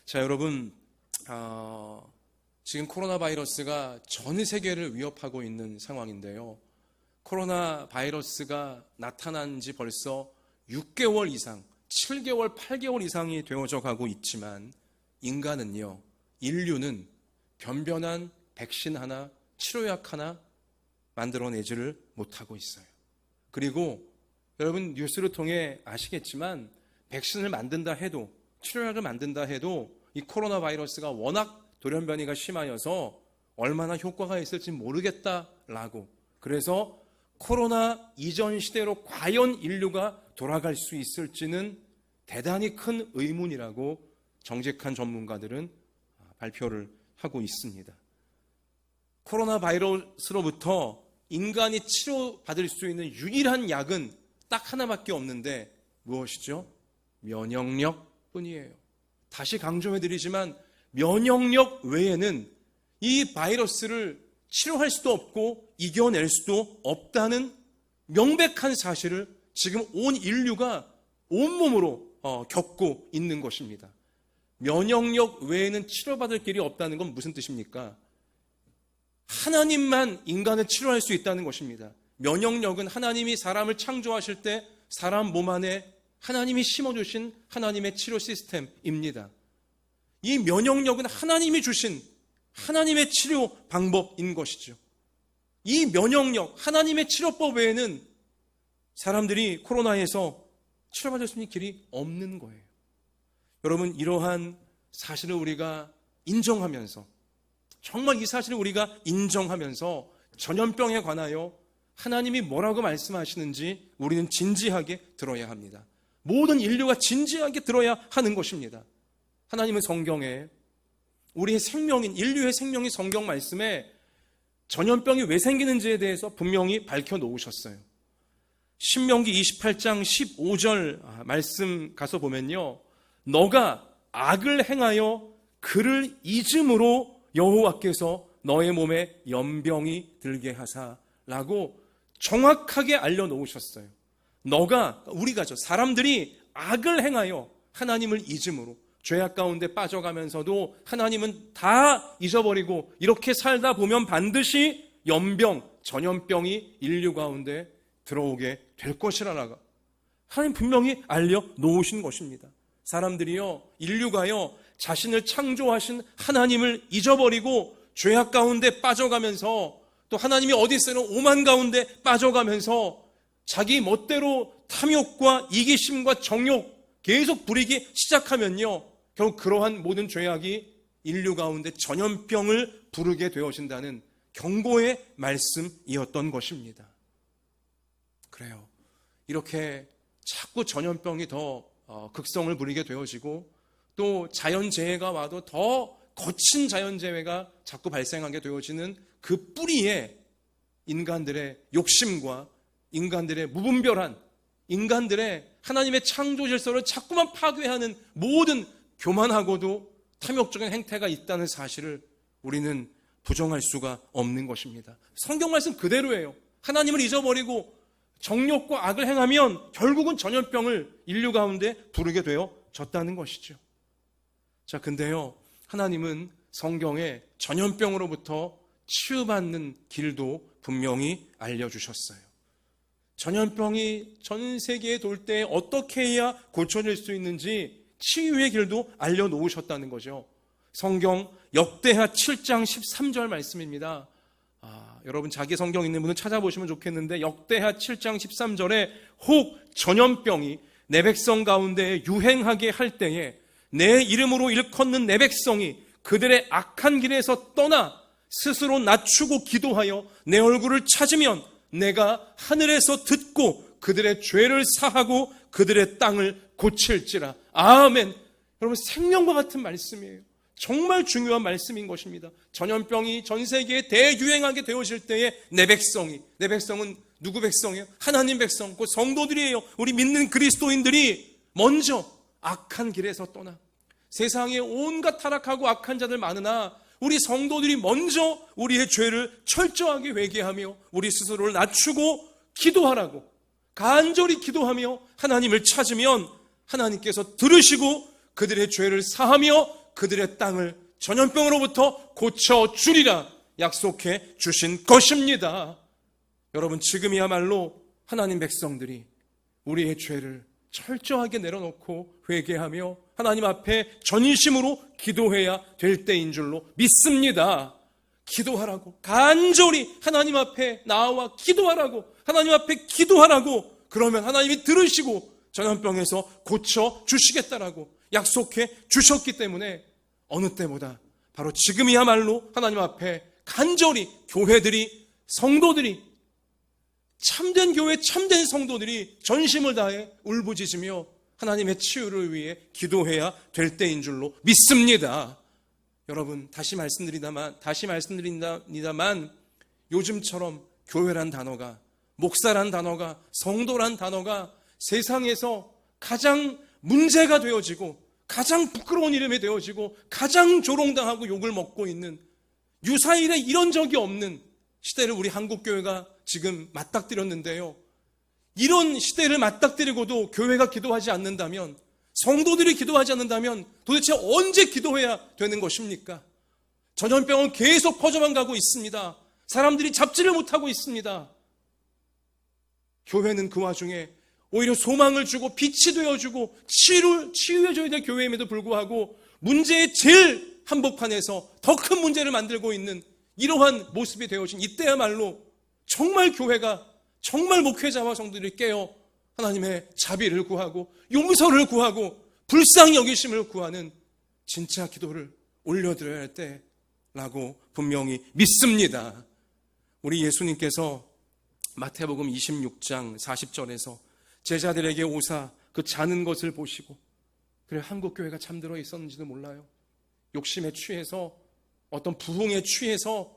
자, 여러분, 지금 코로나 바이러스가 전 세계를 위협하고 있는 상황인데요. 코로나 바이러스가 나타난 지 벌써 6개월 이상, 7개월, 8개월 이상이 되어져 가고 있지만 인간은요, 인류는 변변한 백신 하나, 치료약 하나 만들어내지를 못하고 있어요. 그리고 여러분 뉴스를 통해 아시겠지만 백신을 만든다 해도, 치료약을 만든다 해도 이 코로나 바이러스가 워낙 돌연변이가 심하여서 얼마나 효과가 있을지 모르겠다라고, 그래서 코로나 이전 시대로 과연 인류가 돌아갈 수 있을지는 대단히 큰 의문이라고 정직한 전문가들은 발표를 하고 있습니다. 코로나 바이러스로부터 인간이 치료받을 수 있는 유일한 약은 딱 하나밖에 없는데 무엇이죠? 면역력 뿐이에요. 다시 강조해드리지만 면역력 외에는 이 바이러스를 치료할 수도 없고 이겨낼 수도 없다는 명백한 사실을 지금 온 인류가 온몸으로 겪고 있는 것입니다. 면역력 외에는 치료받을 길이 없다는 건 무슨 뜻입니까? 하나님만 인간을 치료할 수 있다는 것입니다. 면역력은 하나님이 사람을 창조하실 때 사람 몸 안에 하나님이 심어주신 하나님의 치료 시스템입니다. 이 면역력은 하나님이 주신 하나님의 치료 방법인 것이죠. 이 면역력, 하나님의 치료법 외에는 사람들이 코로나에서 치료받을 수 있는 길이 없는 거예요. 여러분, 이러한 사실을 우리가 인정하면서, 정말 이 사실을 우리가 인정하면서 전염병에 관하여 하나님이 뭐라고 말씀하시는지 우리는 진지하게 들어야 합니다. 모든 인류가 진지하게 들어야 하는 것입니다. 하나님은 성경에 우리의 생명인, 인류의 생명인 성경 말씀에 전염병이 왜 생기는지에 대해서 분명히 밝혀놓으셨어요. 신명기 28장 15절 말씀 가서 보면요, 너가 악을 행하여 그를 잊음으로 여호와께서 너의 몸에 연병이 들게 하사라고 정확하게 알려놓으셨어요. 우리가죠, 사람들이 악을 행하여 하나님을 잊음으로 죄악 가운데 빠져가면서도 하나님은 다 잊어버리고 이렇게 살다 보면 반드시 연병, 전염병이 인류 가운데 들어오게 될 것이라고 하나님 분명히 알려놓으신 것입니다. 사람들이요, 인류가요, 자신을 창조하신 하나님을 잊어버리고 죄악 가운데 빠져가면서 또 하나님이 어디 있어요? 오만 가운데 빠져가면서 자기 멋대로 탐욕과 이기심과 정욕 계속 부리기 시작하면요, 결국 그러한 모든 죄악이 인류 가운데 전염병을 부르게 되어진다는 경고의 말씀이었던 것입니다. 그래요. 이렇게 자꾸 전염병이 더 극성을 부리게 되어지고 또 자연재해가 와도 더 거친 자연재해가 자꾸 발생하게 되어지는 그 뿌리에 인간들의 욕심과 인간들의 무분별한, 인간들의 하나님의 창조 질서를 자꾸만 파괴하는 모든 교만하고도 탐욕적인 행태가 있다는 사실을 우리는 부정할 수가 없는 것입니다. 성경 말씀 그대로예요. 하나님을 잊어버리고 정욕과 악을 행하면 결국은 전염병을 인류 가운데 부르게 되어졌다는 것이죠. 자, 근데요, 하나님은 성경에 전염병으로부터 치유받는 길도 분명히 알려주셨어요. 전염병이 전 세계에 돌 때 어떻게 해야 고쳐질 수 있는지 치유의 길도 알려놓으셨다는 거죠. 성경 역대하 7장 13절 말씀입니다. 여러분 자기 성경 있는 분은 찾아보시면 좋겠는데 역대하 7장 13절에 혹 전염병이 내 백성 가운데 유행하게 할 때에 내 이름으로 일컫는 내 백성이 그들의 악한 길에서 떠나 스스로 낮추고 기도하여 내 얼굴을 찾으면 내가 하늘에서 듣고 그들의 죄를 사하고 그들의 땅을 고칠지라. 아멘. 여러분 생명과 같은 말씀이에요. 정말 중요한 말씀인 것입니다. 전염병이 전 세계에 대유행하게 되어질 때에 내 백성은 누구 백성이에요? 하나님 백성, 그 성도들이에요. 우리 믿는 그리스도인들이 먼저 악한 길에서 떠나, 세상에 온갖 타락하고 악한 자들 많으나 우리 성도들이 먼저 우리의 죄를 철저하게 회개하며 우리 스스로를 낮추고 기도하라고, 간절히 기도하며 하나님을 찾으면 하나님께서 들으시고 그들의 죄를 사하며 그들의 땅을 전염병으로부터 고쳐주리라 약속해 주신 것입니다. 여러분, 지금이야말로 하나님 백성들이 우리의 죄를 철저하게 내려놓고 회개하며 하나님 앞에 전심으로 기도해야 될 때인 줄로 믿습니다. 기도하라고, 간절히 하나님 앞에 나와 기도하라고, 하나님 앞에 기도하라고. 그러면 하나님이 들으시고 전염병에서 고쳐주시겠다라고 약속해 주셨기 때문에 어느 때보다 바로 지금이야말로 하나님 앞에 간절히 교회들이, 성도들이, 참된 교회, 참된 성도들이 전심을 다해 울부짖으며 하나님의 치유를 위해 기도해야 될 때인 줄로 믿습니다. 여러분, 다시 말씀드립니다만 요즘처럼 교회란 단어가, 목사란 단어가, 성도란 단어가 세상에서 가장 문제가 되어지고 가장 부끄러운 이름이 되어지고 가장 조롱당하고 욕을 먹고 있는, 유사일에 이런 적이 없는 시대를 우리 한국교회가 지금 맞닥뜨렸는데요. 이런 시대를 맞닥뜨리고도 교회가 기도하지 않는다면, 성도들이 기도하지 않는다면 도대체 언제 기도해야 되는 것입니까? 전염병은 계속 퍼져만 가고 있습니다. 사람들이 잡지를 못하고 있습니다. 교회는 그 와중에 오히려 소망을 주고 빛이 되어주고 치유해줘야 될 교회임에도 불구하고 문제의 제일 한복판에서 더 큰 문제를 만들고 있는 이러한 모습이 되어진 이때야말로 정말 교회가, 정말 목회자와 성도들이 깨어 하나님의 자비를 구하고 용서를 구하고 불쌍히 여기심을 구하는 진짜 기도를 올려드려야 할 때라고 분명히 믿습니다. 우리 예수님께서 마태복음 26장 40절에서 제자들에게 오사 그 자는 것을 보시고, 그래, 한국교회가 잠들어 있었는지도 몰라요. 욕심에 취해서, 어떤 부흥에 취해서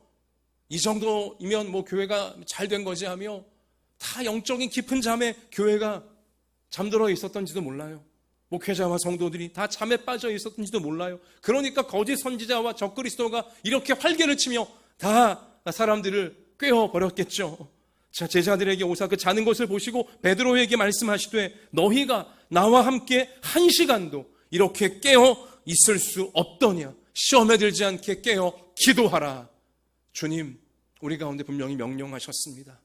이 정도이면 뭐 교회가 잘 된 거지 하며 다 영적인 깊은 잠에 교회가 잠들어 있었던지도 몰라요. 목회자와 성도들이 다 잠에 빠져 있었던지도 몰라요. 그러니까 거짓 선지자와 적그리스도가 이렇게 활개를 치며 다 사람들을 꿰어버렸겠죠. 자, 제자들에게 오사 그 자는 것을 보시고 베드로에게 말씀하시되 너희가 나와 함께 한 시간도 이렇게 깨어 있을 수 없더냐. 시험에 들지 않게 깨어 기도하라. 주님, 우리 가운데 분명히 명령하셨습니다.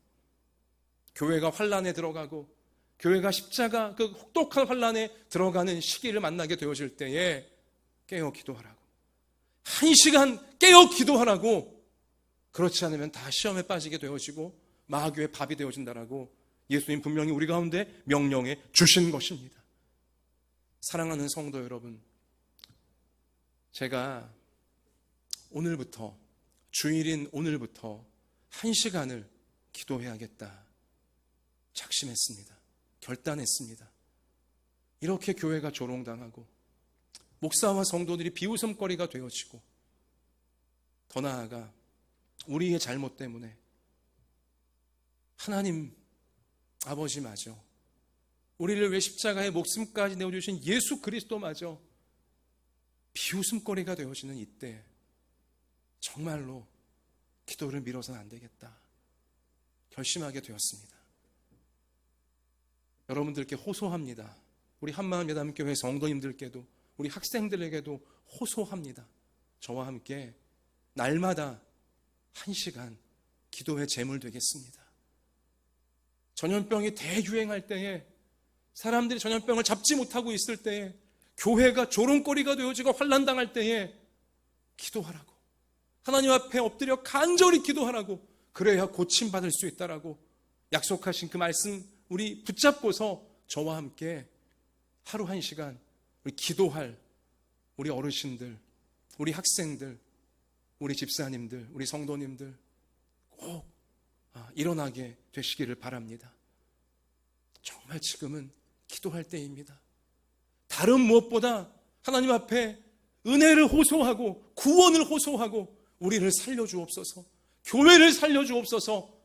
교회가 환란에 들어가고 교회가 십자가 그 혹독한 환란에 들어가는 시기를 만나게 되어질 때에 깨어 기도하라고, 한 시간 깨어 기도하라고. 그렇지 않으면 다 시험에 빠지게 되어지고 마귀의 밥이 되어진다라고 예수님 분명히 우리 가운데 명령해 주신 것입니다. 사랑하는 성도 여러분, 제가 오늘부터, 주일인 오늘부터 한 시간을 기도해야겠다 작심했습니다. 결단했습니다. 이렇게 교회가 조롱당하고 목사와 성도들이 비웃음거리가 되어지고, 더 나아가 우리의 잘못 때문에 하나님 아버지마저, 우리를 왜 십자가에 목숨까지 내어주신 예수 그리스도마저 비웃음거리가 되어지는 이때 정말로 기도를 미뤄서는 안 되겠다 결심하게 되었습니다. 여러분들께 호소합니다. 우리 한마음 예담교회 성도님들께도, 우리 학생들에게도 호소합니다. 저와 함께 날마다 한 시간 기도의 제물 되겠습니다. 전염병이 대유행할 때에, 사람들이 전염병을 잡지 못하고 있을 때에, 교회가 조롱거리가 되어지고 환난당할 때에 기도하라고, 하나님 앞에 엎드려 간절히 기도하라고, 그래야 고침받을 수 있다라고 약속하신 그 말씀 우리 붙잡고서 저와 함께 하루 한 시간 우리 기도할 우리 어르신들, 우리 학생들, 우리 집사님들, 우리 성도님들 꼭 일어나게 되시기를 바랍니다. 정말 지금은 기도할 때입니다. 다른 무엇보다 하나님 앞에 은혜를 호소하고 구원을 호소하고 우리를 살려주옵소서, 교회를 살려주옵소서,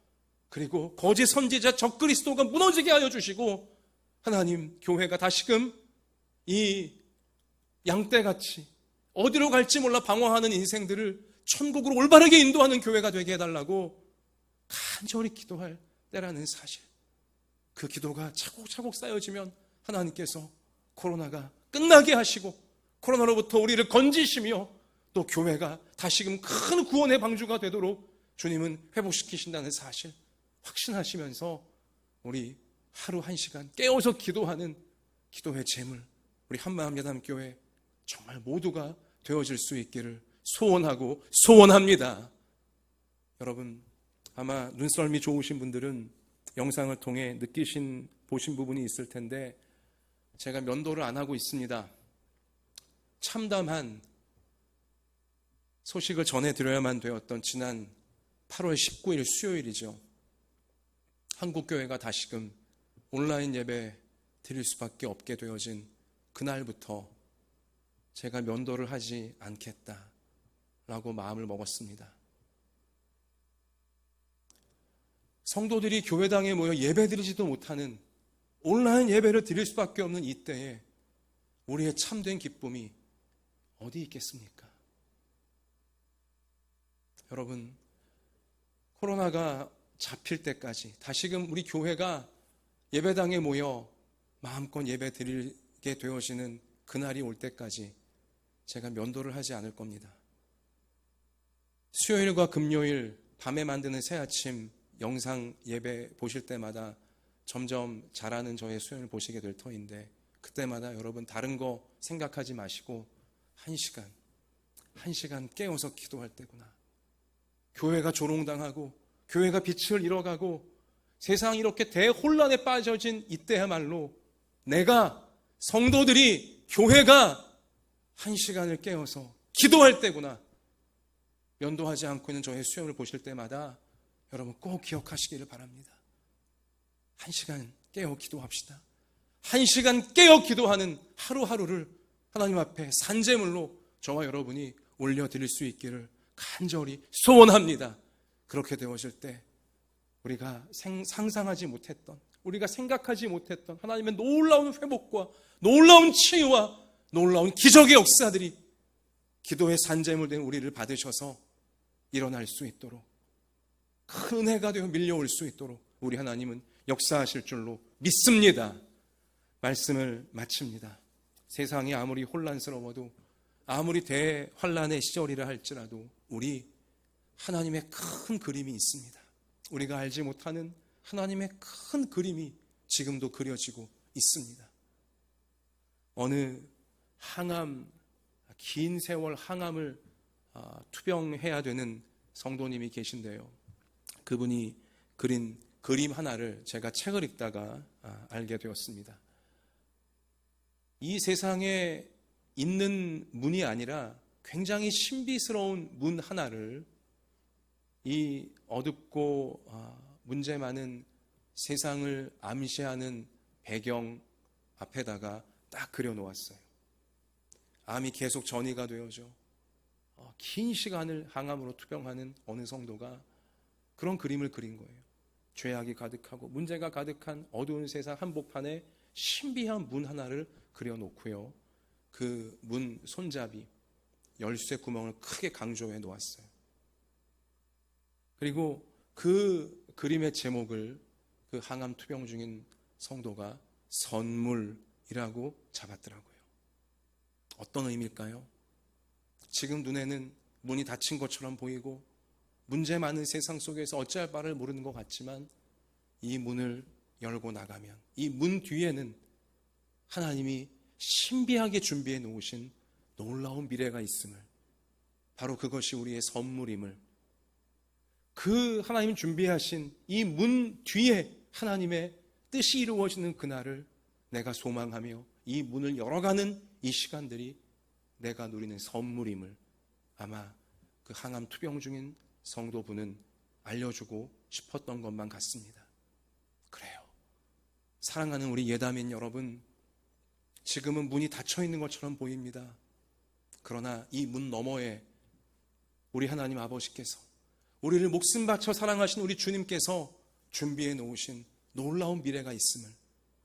그리고 거짓 선지자 적그리스도가 무너지게 하여 주시고 하나님, 교회가 다시금 이 양떼같이 어디로 갈지 몰라 방황하는 인생들을 천국으로 올바르게 인도하는 교회가 되게 해달라고 간절히 기도할 때라는 사실, 그 기도가 차곡차곡 쌓여지면 하나님께서 코로나가 끝나게 하시고 코로나로부터 우리를 건지시며 또 교회가 다시금 큰 구원의 방주가 되도록 주님은 회복시키신다는 사실 확신하시면서 우리 하루 1시간 깨어서 기도하는 기도의 제물, 우리 한마음 예담교회 정말 모두가 되어질 수 있기를 소원하고 소원합니다. 여러분, 아마 눈썰미 좋으신 분들은 영상을 통해 보신 부분이 있을 텐데, 제가 면도를 안 하고 있습니다. 참담한 소식을 전해드려야만 되었던 지난 8월 19일 수요일이죠. 한국교회가 다시금 온라인 예배 드릴 수밖에 없게 되어진 그날부터 제가 면도를 하지 않겠다라고 마음을 먹었습니다. 성도들이 교회당에 모여 예배드리지도 못하는 온라인 예배를 드릴 수밖에 없는 이때에 우리의 참된 기쁨이 어디 있겠습니까? 여러분, 코로나가 잡힐 때까지 다시금 우리 교회가 예배당에 모여 마음껏 예배 드리게 되어지는 그날이 올 때까지 제가 면도를 하지 않을 겁니다. 수요일과 금요일 밤에 만드는 새아침 영상 예배 보실 때마다 점점 자라는 저의 수요일을 보시게 될 터인데, 그때마다 여러분 다른 거 생각하지 마시고 1시간 깨어서 기도할 때구나. 교회가 조롱당하고 교회가 빛을 잃어가고 세상이 이렇게 대혼란에 빠져진 이때야말로 내가, 성도들이, 교회가 1시간을 깨어서 기도할 때구나. 면도하지 않고 있는 저의 수염을 보실 때마다 여러분 꼭 기억하시기를 바랍니다. 1시간 깨어 기도합시다. 1시간 깨어 기도하는 하루하루를 하나님 앞에 산제물로 저와 여러분이 올려드릴 수 있기를 간절히 소원합니다. 그렇게 되어질 때 우리가 상상하지 못했던, 우리가 생각하지 못했던 하나님의 놀라운 회복과 놀라운 치유와 놀라운 기적의 역사들이 기도의 산제물 된 우리를 받으셔서 일어날 수 있도록, 큰 은혜가 되어 밀려올 수 있도록 우리 하나님은 역사하실 줄로 믿습니다. 말씀을 마칩니다. 세상이 아무리 혼란스러워도, 아무리 대환란의 시절이라 할지라도 우리 하나님의 큰 그림이 있습니다. 우리가 알지 못하는 하나님의 큰 그림이 지금도 그려지고 있습니다. 어느 긴 세월 항암을 투병해야 되는 성도님이 계신데요. 그분이 그린 그림 하나를 제가 책을 읽다가 알게 되었습니다. 이 세상에 있는 문이 아니라 굉장히 신비스러운 문 하나를 이 어둡고 문제 많은 세상을 암시하는 배경 앞에다가 딱 그려놓았어요. 암이 계속 전이가 되어져 긴 시간을 항암으로 투병하는 어느 성도가 그런 그림을 그린 거예요. 죄악이 가득하고 문제가 가득한 어두운 세상 한복판에 신비한 문 하나를 그려놓고요, 그 문 손잡이 열쇠 구멍을 크게 강조해 놓았어요. 그리고 그 그림의 제목을 그 항암 투병 중인 성도가 선물이라고 잡았더라고요. 어떤 의미일까요? 지금 눈에는 문이 닫힌 것처럼 보이고 문제 많은 세상 속에서 어찌할 바를 모르는 것 같지만, 이 문을 열고 나가면 이 문 뒤에는 하나님이 신비하게 준비해 놓으신 놀라운 미래가 있음을, 바로 그것이 우리의 선물임을, 그 하나님 준비하신 이 문 뒤에 하나님의 뜻이 이루어지는 그날을 내가 소망하며 이 문을 열어가는 이 시간들이 내가 누리는 선물임을 아마 그 항암 투병 중인 성도분은 알려주고 싶었던 것만 같습니다. 그래요. 사랑하는 우리 예담인 여러분, 지금은 문이 닫혀 있는 것처럼 보입니다. 그러나 이 문 너머에 우리 하나님 아버지께서, 우리를 목숨 바쳐 사랑하신 우리 주님께서 준비해 놓으신 놀라운 미래가 있음을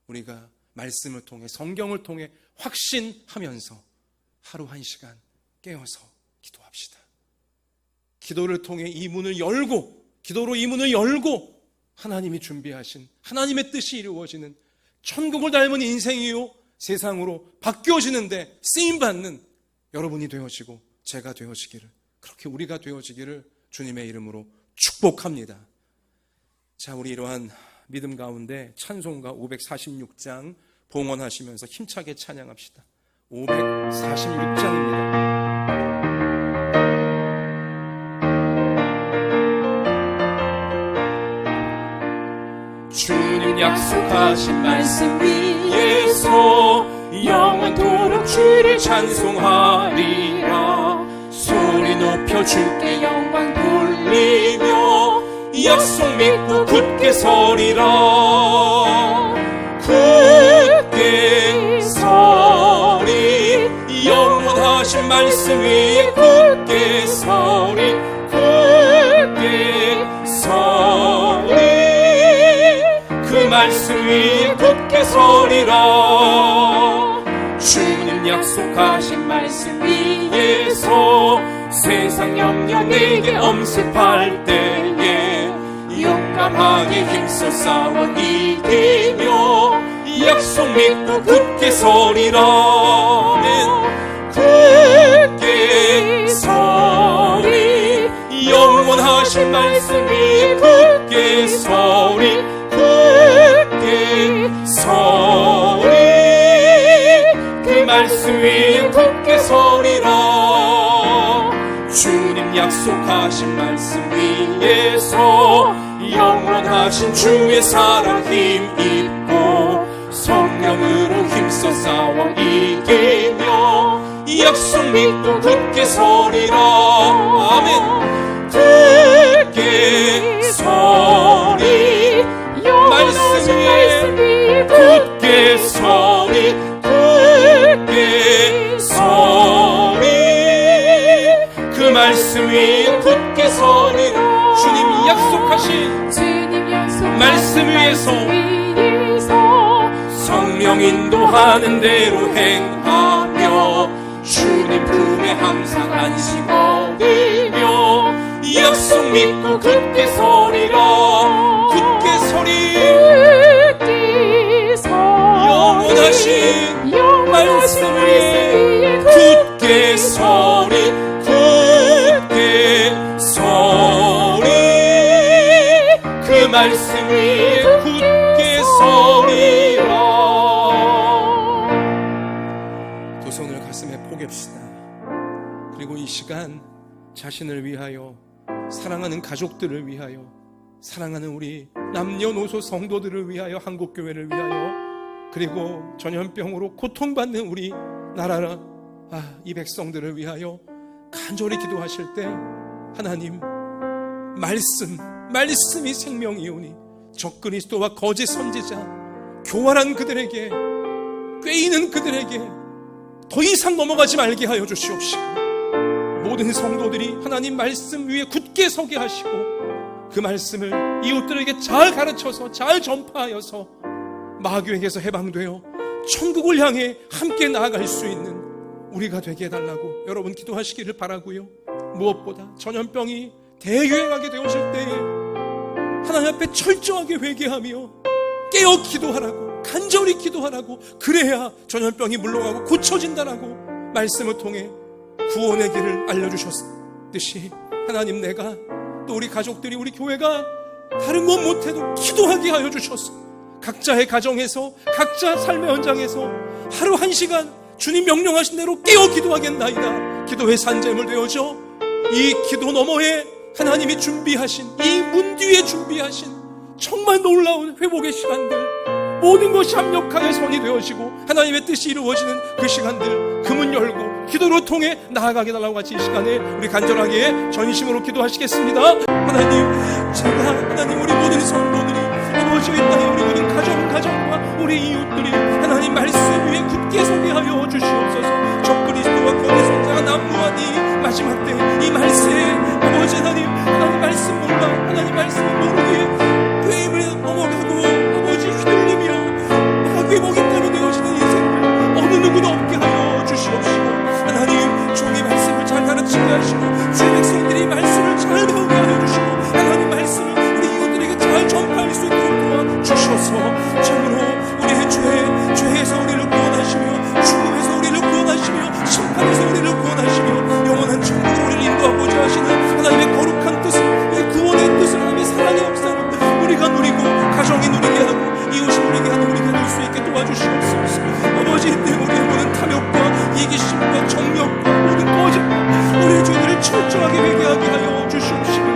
우리가 말씀을 통해, 성경을 통해 확신하면서 하루 한 시간 깨어서 기도합시다. 기도를 통해 이 문을 열고, 기도로 이 문을 열고 하나님이 준비하신 하나님의 뜻이 이루어지는 천국을 닮은 인생이요 세상으로 바뀌어지는데 쓰임받는 여러분이 되어지고 제가 되어지기를, 그렇게 우리가 되어지기를 주님의 이름으로 축복합니다. 자, 우리 이러한 믿음 가운데 찬송가 546장 봉헌하시면서 힘차게 찬양합시다. 546장입니다. 주님 약속하신 말씀 위에서 영원토록 주를 찬송하리라. 소리 높여 주께 영광 돌리며 약속 믿고 굳게 서리라. 굳게 서리, 영원하신 말씀 위에 굳게 서리, 굳게 서리, 그 말씀 위에 굳게 서리라. 주님 약속하신 말씀 위에서 세상 염려 내게 엄습할 때에 용감하게 힘써 싸워 이기며 약속 믿고 굳게 서리라. 굳게 서리, 영원하신 말씀 위에 굳게 서리, 굳게 서리, 그 말씀 위에 굳게 서리라. 주님 약속하신 말씀 위에서 영원하신 주의 사랑 힘입고 성령으로 힘써 싸워 이기며 약속 믿고 굳게 서리라. 아멘. 굳게 서리, 말씀 위에 굳게 서리, 굳게 서리, 그 말씀 위에 굳게 서리라. 주님 약속하신 말씀 위에서 성령 인도하는 대로 행하며 주님 품에 항상 안심 얻으며 약속 믿고 굳게 서리라. 굳게 서리, 영원하신 말씀 위에 굳게 서리, 굳게 서리, 그 말씀 위에 굳게 서리라. 두 손을 가슴에 포갭시다. 그리고 이 시간 자신을 위하여, 사랑하는 가족들을 위하여, 사랑하는 우리 남녀노소 성도들을 위하여, 한국교회를 위하여, 그리고 전염병으로 고통받는 우리 나라 이 백성들을 위하여 간절히 기도하실 때 하나님, 말씀이 생명이오니 적그리스도와 거짓 선지자, 교활한 그들에게, 꾀이는 그들에게 더 이상 넘어가지 말게 하여 주시옵시고, 모든 성도들이 하나님 말씀 위에 굳게 서게 하시고 그 말씀을 이웃들에게 잘 가르쳐서 잘 전파하여서 마귀에게서 해방되어 천국을 향해 함께 나아갈 수 있는 우리가 되게 해달라고 여러분 기도하시기를 바라고요. 무엇보다 전염병이 대유행하게 되었을 때에 하나님 앞에 철저하게 회개하며 깨어 기도하라고, 간절히 기도하라고, 그래야 전염병이 물러가고 고쳐진다라고 말씀을 통해 구원의 길을 알려주셨듯이 하나님, 내가 또 우리 가족들이, 우리 교회가 다른 것 못해도 기도하게 하여 주셔서 각자의 가정에서, 각자 삶의 현장에서 하루 한 시간 주님 명령하신 대로 깨어 기도하겠나이다. 기도의 산재물 되어져 이 기도 너머에 하나님이 준비하신, 이 문 뒤에 준비하신 정말 놀라운 회복의 시간들, 모든 것이 합력하여 선이 되어지고 하나님의 뜻이 이루어지는 그 시간들, 그 문 열고 기도로 통해 나아가게 달라고 같이 이 시간에 우리 간절하게 전심으로 기도하시겠습니다. 하나님, 제가 하나님 우리 모든 성도들이 아버지의 땅에 우리 모든 가정과 우리 이웃들이 하나님 말씀 위에 굳게 서게 하여 주시옵소서. 적그리스도와 거짓 선자가 마지막 때 이 말세에 아버지 하나님 말씀 뭔가 하나님 말씀을 모르게 꾀임을 넘어가고 아버지 휘둘리며 마귀의 먹잇감이 되어지는 인생을 어느 누구도 없게 하여 주시옵시고 하나님 종이 말씀을 잘 가르치게 하시고 주의 백성들이 말씀을 잘 배우게 하여 주시고 하나님 말씀을 우리 이웃들에게 잘 전파할 수 있도록 도와주셔서 참으로 우리의 죄에서 우리를 구원하시며 죽음에서 우리를 구원하시며 심판에서 우리를 구원하시며 영원한 천국으로 우리를 인도하고자 하시는 하나님의 거룩한 뜻을 이 구원의 뜻을 하나님의 사랑의 역사를 우리가 누리고 가정이 누리게 하고 이웃이 누리게 하고 우리가 누릴 수 있게 도와주시옵소서. 아버지 때문에 우리의 모든 탐욕과 이기심과 정욕과 모든 거짓과 우리의 죄들을 철저하게 회개하게 하여 주시옵시며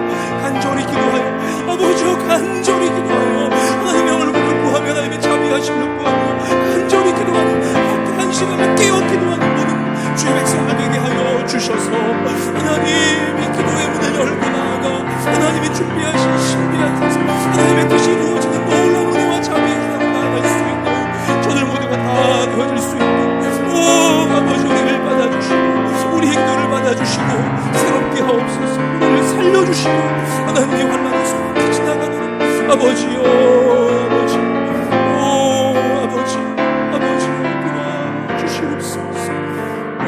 간절히 기도하여 아버지여 간절히 기도하여 하나님의 얼굴을 구하며 하나님의 자비하심을 구하며 간절히 기도하는 한시간을 깨어 기도하는 모든 주의 백성들 되게 하여 주셔서 하나님 이 기도의 문을 열고 나아가 하나님이 준비하신 신비한 뜻 하나님의 뜻이 이루어지는 놀라운 은혜와 자비의 세상을 나아갈 수 있는 저들 모두가 다 되어질 수 있는 오 아버지 우리를 받아주시고 우리의 기도를 받아주시고 새롭게 하옵소서. 우리를 살려주시고 하나님의 환난에서 빛이 나가는 아버지요 아버지 오 아버지 도와주시옵소서. 오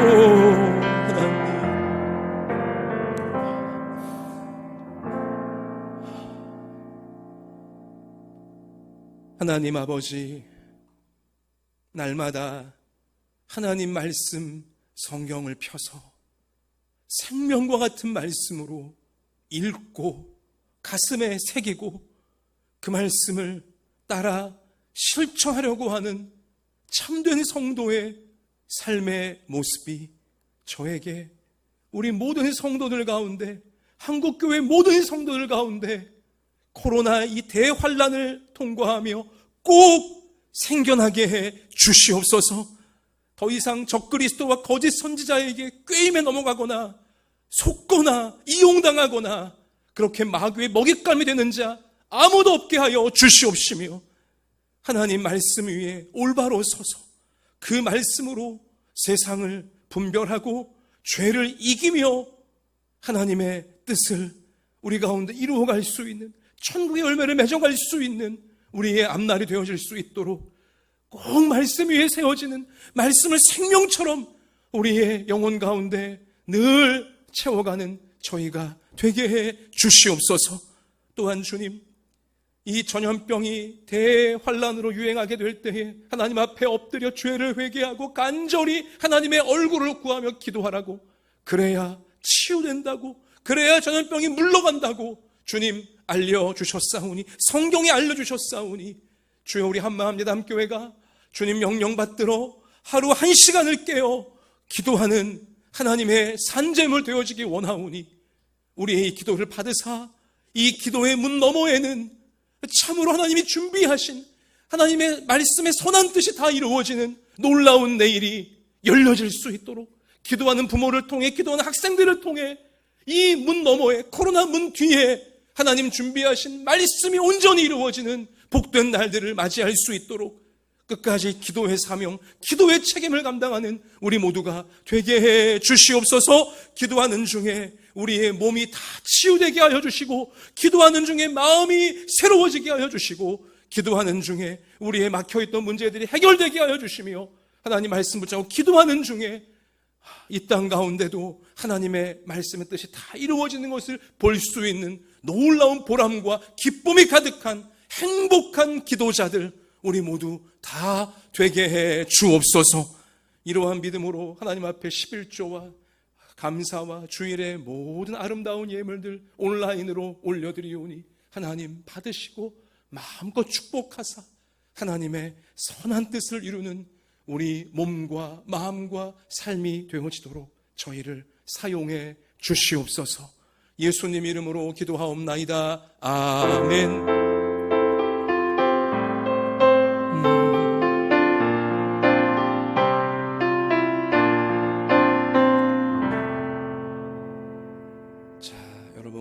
하나님 하나님 아버지 날마다 하나님 말씀 성경을 펴서 생명과 같은 말씀으로 읽고 가슴에 새기고 그 말씀을 따라 실천하려고 하는 참된 성도의 삶의 모습이 저에게 우리 모든 성도들 가운데 한국교회 모든 성도들 가운데 코로나 이 대환란을 통과하며 꼭 생겨나게 해 주시옵소서. 더 이상 적그리스도와 거짓 선지자에게 꾀임에 넘어가거나 속거나 이용당하거나 그렇게 마귀의 먹잇감이 되는 자 아무도 없게 하여 주시옵시며 하나님 말씀 위에 올바로 서서 그 말씀으로 세상을 분별하고 죄를 이기며 하나님의 뜻을 우리 가운데 이루어갈 수 있는 천국의 열매를 맺어갈 수 있는 우리의 앞날이 되어질 수 있도록 꼭 말씀 위에 세워지는 말씀을 생명처럼 우리의 영혼 가운데 늘 채워가는 저희가 되게 해 주시옵소서. 또한 주님 이 전염병이 대환란으로 유행하게 될 때에 하나님 앞에 엎드려 죄를 회개하고 간절히 하나님의 얼굴을 구하며 기도하라고 그래야 치유된다고 그래야 전염병이 물러간다고 주님 알려주셨사오니 성경에 알려주셨사오니 주여 우리 한마음 예담교회가 주님 명령 받들어 하루 1시간을 깨어 기도하는 하나님의 산재물 되어지기 원하오니 우리의 이 기도를 받으사 이 기도의 문 너머에는 참으로 하나님이 준비하신 하나님의 말씀의 선한 뜻이 다 이루어지는 놀라운 내일이 열려질 수 있도록 기도하는 부모를 통해 기도하는 학생들을 통해 이 문 너머에 코로나 문 뒤에 하나님 준비하신 말씀이 온전히 이루어지는 복된 날들을 맞이할 수 있도록 끝까지 기도의 사명, 기도의 책임을 감당하는 우리 모두가 되게 해 주시옵소서. 기도하는 중에 우리의 몸이 다 치유되게 하여 주시고 기도하는 중에 마음이 새로워지게 하여 주시고 기도하는 중에 우리의 막혀있던 문제들이 해결되게 하여 주시며 하나님 말씀 붙잡고 기도하는 중에 이 땅 가운데도 하나님의 말씀의 뜻이 다 이루어지는 것을 볼 수 있는 놀라운 보람과 기쁨이 가득한 행복한 기도자들 우리 모두 다 되게 해 주옵소서. 이러한 믿음으로 하나님 앞에 11조와 감사와 주일의 모든 아름다운 예물들 온라인으로 올려드리오니 하나님 받으시고 마음껏 축복하사 하나님의 선한 뜻을 이루는 우리 몸과 마음과 삶이 되어지도록 저희를 사용해 주시옵소서. 예수님 이름으로 기도하옵나이다. 아멘.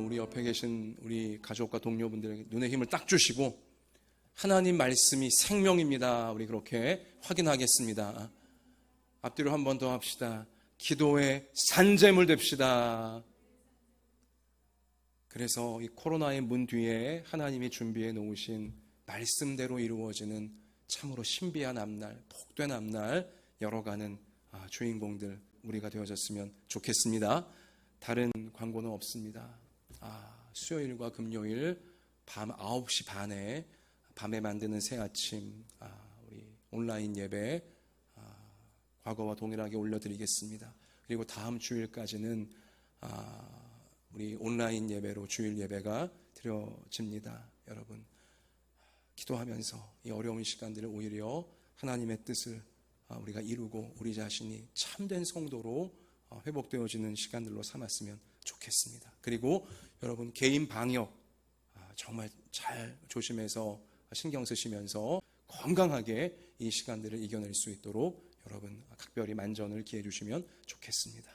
우리 옆에 계신 우리 가족과 동료분들에게 눈에 힘을 딱 주시고 하나님 말씀이 생명입니다. 우리 그렇게 확인하겠습니다. 앞뒤로 한 번 더 합시다. 기도의 산재물 됩시다. 그래서 이 코로나의 문 뒤에 하나님이 준비해 놓으신 말씀대로 이루어지는 참으로 신비한 앞날, 복된 앞날 열어가는 주인공들 우리가 되어졌으면 좋겠습니다. 다른 광고는 없습니다. 수요일과 금요일 밤 9시 반에 밤에 만드는 새 아침 우리 온라인 예배 과거와 동일하게 올려드리겠습니다. 그리고 다음 주일까지는 우리 온라인 예배로 주일 예배가 드려집니다. 여러분 기도하면서 이 어려운 시간들을 오히려 하나님의 뜻을 우리가 이루고 우리 자신이 참된 성도로 회복되어지는 시간들로 삼았으면 좋겠습니다. 그리고 여러분 개인 방역 정말 잘 조심해서 신경 쓰시면서 건강하게 이 시간들을 이겨낼 수 있도록 여러분 각별히 만전을 기해 주시면 좋겠습니다.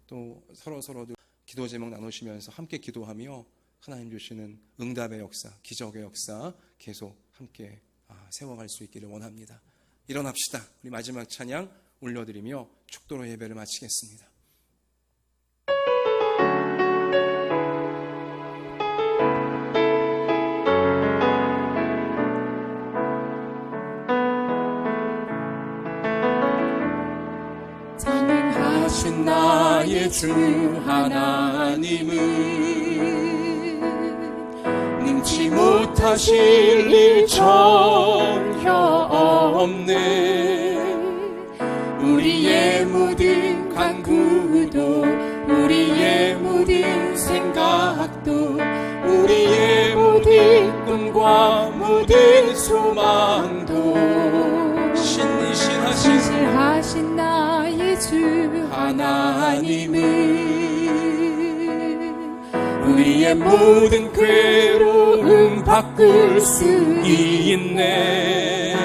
또 서로서로도 기도 제목 나누시면서 함께 기도하며 하나님 주시는 응답의 역사, 기적의 역사 계속 함께 세워갈 수 있기를 원합니다. 일어납시다. 우리 마지막 찬양 올려드리며 축도로 예배를 마치겠습니다. 전능하신 나의 주 하나님은 능치 못하실 일 전혀 없네. 우리의 모든 간구도 우리의 모든 생각도 우리의 모든 꿈과 모든 소망도 신실하신 나의 주 하나님은 우리의 모든 괴로움 바꿀 수 있네.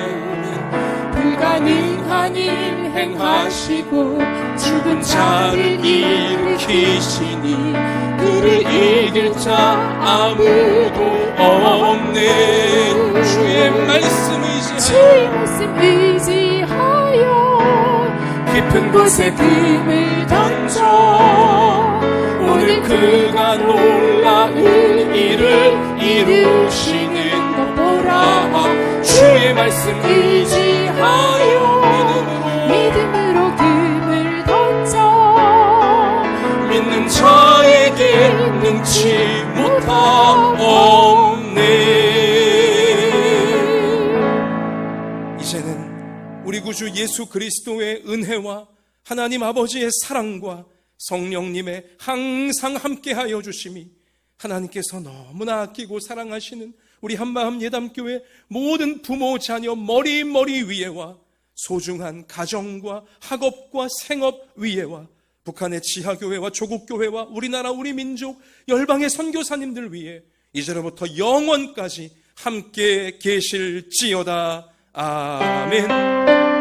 불가능한 일 행하시고 죽은 자를 일으키시니 그를 이길 자 아무도 없네. 주의 말씀 의지하여 깊은 곳에 금을 던져 오늘 그가 놀라운 일을 이루시는 것 보라. 주의 말씀 의지하여 믿음으로 금을 던져 믿는 자에게 능치 못함 없네. 이제는 우리 구주 예수 그리스도의 은혜와 하나님 아버지의 사랑과 성령님의 항상 함께하여 주심이 하나님께서 너무나 아끼고 사랑하시는 우리 한마음 예담교회 모든 부모 자녀 머리 위에와 소중한 가정과 학업과 생업 위에와 북한의 지하교회와 조국교회와 우리나라 우리 민족 열방의 선교사님들 위에 이제로부터 영원까지 함께 계실지어다. 아멘.